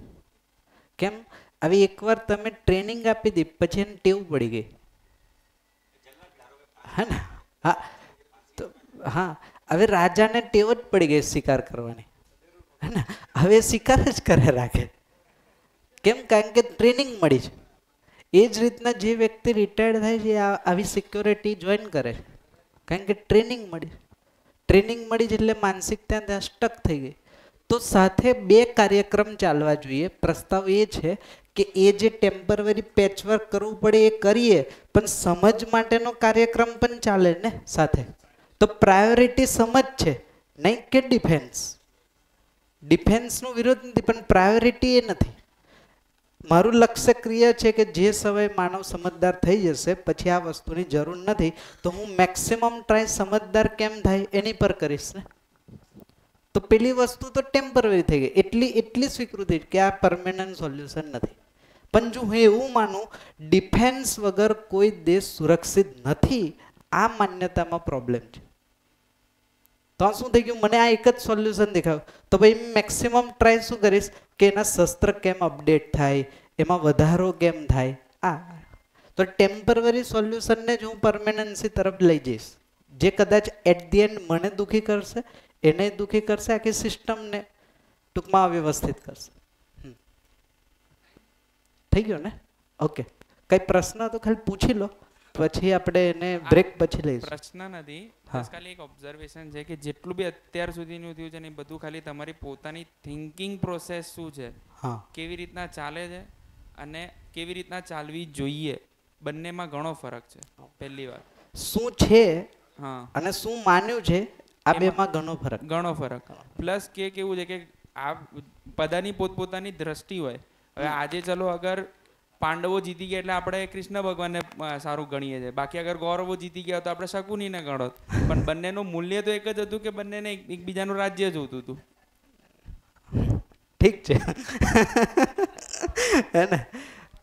કેમ? હવે એકવાર તમે ટ્રેનિંગ આપી દી પછી એને ટેવ પડી ગઈ, હે ને? હા, તો હા, હવે રાજાને ટેવ જ પડી ગઈ શિકાર કરવાની, હે ને? હવે શિકાર જ કરે રાખે. કેમ? કારણ કે ટ્રેનિંગ મળી છે. એ જ રીતના જે વ્યક્તિ રિટાયર્ડ થાય છે આવી સિક્યોરિટી જોઈન કરે છે કારણ કે ટ્રેનિંગ મળી છે એટલે માનસિક ત્યાં સ્ટક થઈ ગઈ. તો સાથે બે કાર્યક્રમ ચાલવા જોઈએ. પ્રસ્તાવ એ છે કે એ જે ટેમ્પરરી પેચવર્ક કરવું પડે એ કરીએ, પણ સમજ માટેનો કાર્યક્રમ પણ ચાલે ને સાથે. તો પ્રાયોરિટી સમજ છે, નહીં કે ડિફેન્સ. ડિફેન્સનો વિરોધ નથી, પણ પ્રાયોરિટી એ નથી. મારું લક્ષ્ય ક્રિયા છે કે જે સમયે માનવ સમજદાર થઈ જશે પછી આ વસ્તુની જરૂર નથી, તો હું મેક્સિમમ ટ્રાય સમજદાર કેમ થાય એની પર કરીશ ને. તો પેલી વસ્તુ તો ટેમ્પરરી થઈ ગઈ, એટલી સ્વીકૃતિ કે આ પરમેનન્ટ સોલ્યુશન નથી. પણ જો હું એવું માનું ડિફેન્સ વગર કોઈ દેશ સુરક્ષિત નથી, આ માન્યતામાં પ્રોબ્લેમ છે. તો શું થઈ ગયું? મને આ એક જ સોલ્યુશન દેખાયું, તો ભાઈ મેક્સિમમ ટ્રાય શું કરીશ કે એના શસ્ત્ર કેમ અપડેટ થાય, એમાં વધારો કેમ થાય. તો ટેમ્પરરી સોલ્યુશનને જ હું પરમેનન્સી તરફ લઈ જઈશ, જે કદાચ એટ ધી એન્ડ મને દુઃખી કરશે, એને દુઃખી કરશે, આખી સિસ્ટમને ટૂંકમાં અવ્યવસ્થિત કરશે. થઈ ગયો ને? ઓકે, કઈ પ્રશ્ન તો ખાલી પૂછી લો, પછી આપણે એને બ્રેક પછી લઈશું. પ્રશ્ન નથી, બસ ખાલી એક ઓબ્ઝર્વેશન છે કે જેટલું બી અત્યાર સુધીનું થયું છે ને એ બધું ખાલી તમારી પોતાની થિંકિંગ પ્રોસેસ શું છે, કેવી રીતના ચાલે છે અને કેવી રીતના ચાલવી જોઈએ, બંનેમાં ઘણો ફરક છે. પહેલી વાત શું છે અને શું માન્યું છે, આ બેમાં ઘણો ફરક. પ્લસ કે કેવું છે કે આ બધાની પોતપોતાની દ્રષ્ટિ હોય. હવે આજે ચલો અગર પાંડવો જીતી ગયા એટલે આપણે કૃષ્ણ ભગવાનને સારું ગણીએ છીએ, બાકી અગર કૌરવો જીતી ગયા તો આપણે શકુનીને ગણો, પણ બંનેનું મૂલ્ય તો એક જ હતું કે બંનેને એકબીજાનું રાજ્ય જોતું હતું. ઠીક છે હે ને?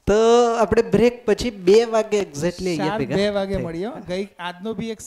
તો આપણે બ્રેક પછી 2 વાગે એક્ઝેક્ટલી 2 વાગે મળીએ. આજનો બી એક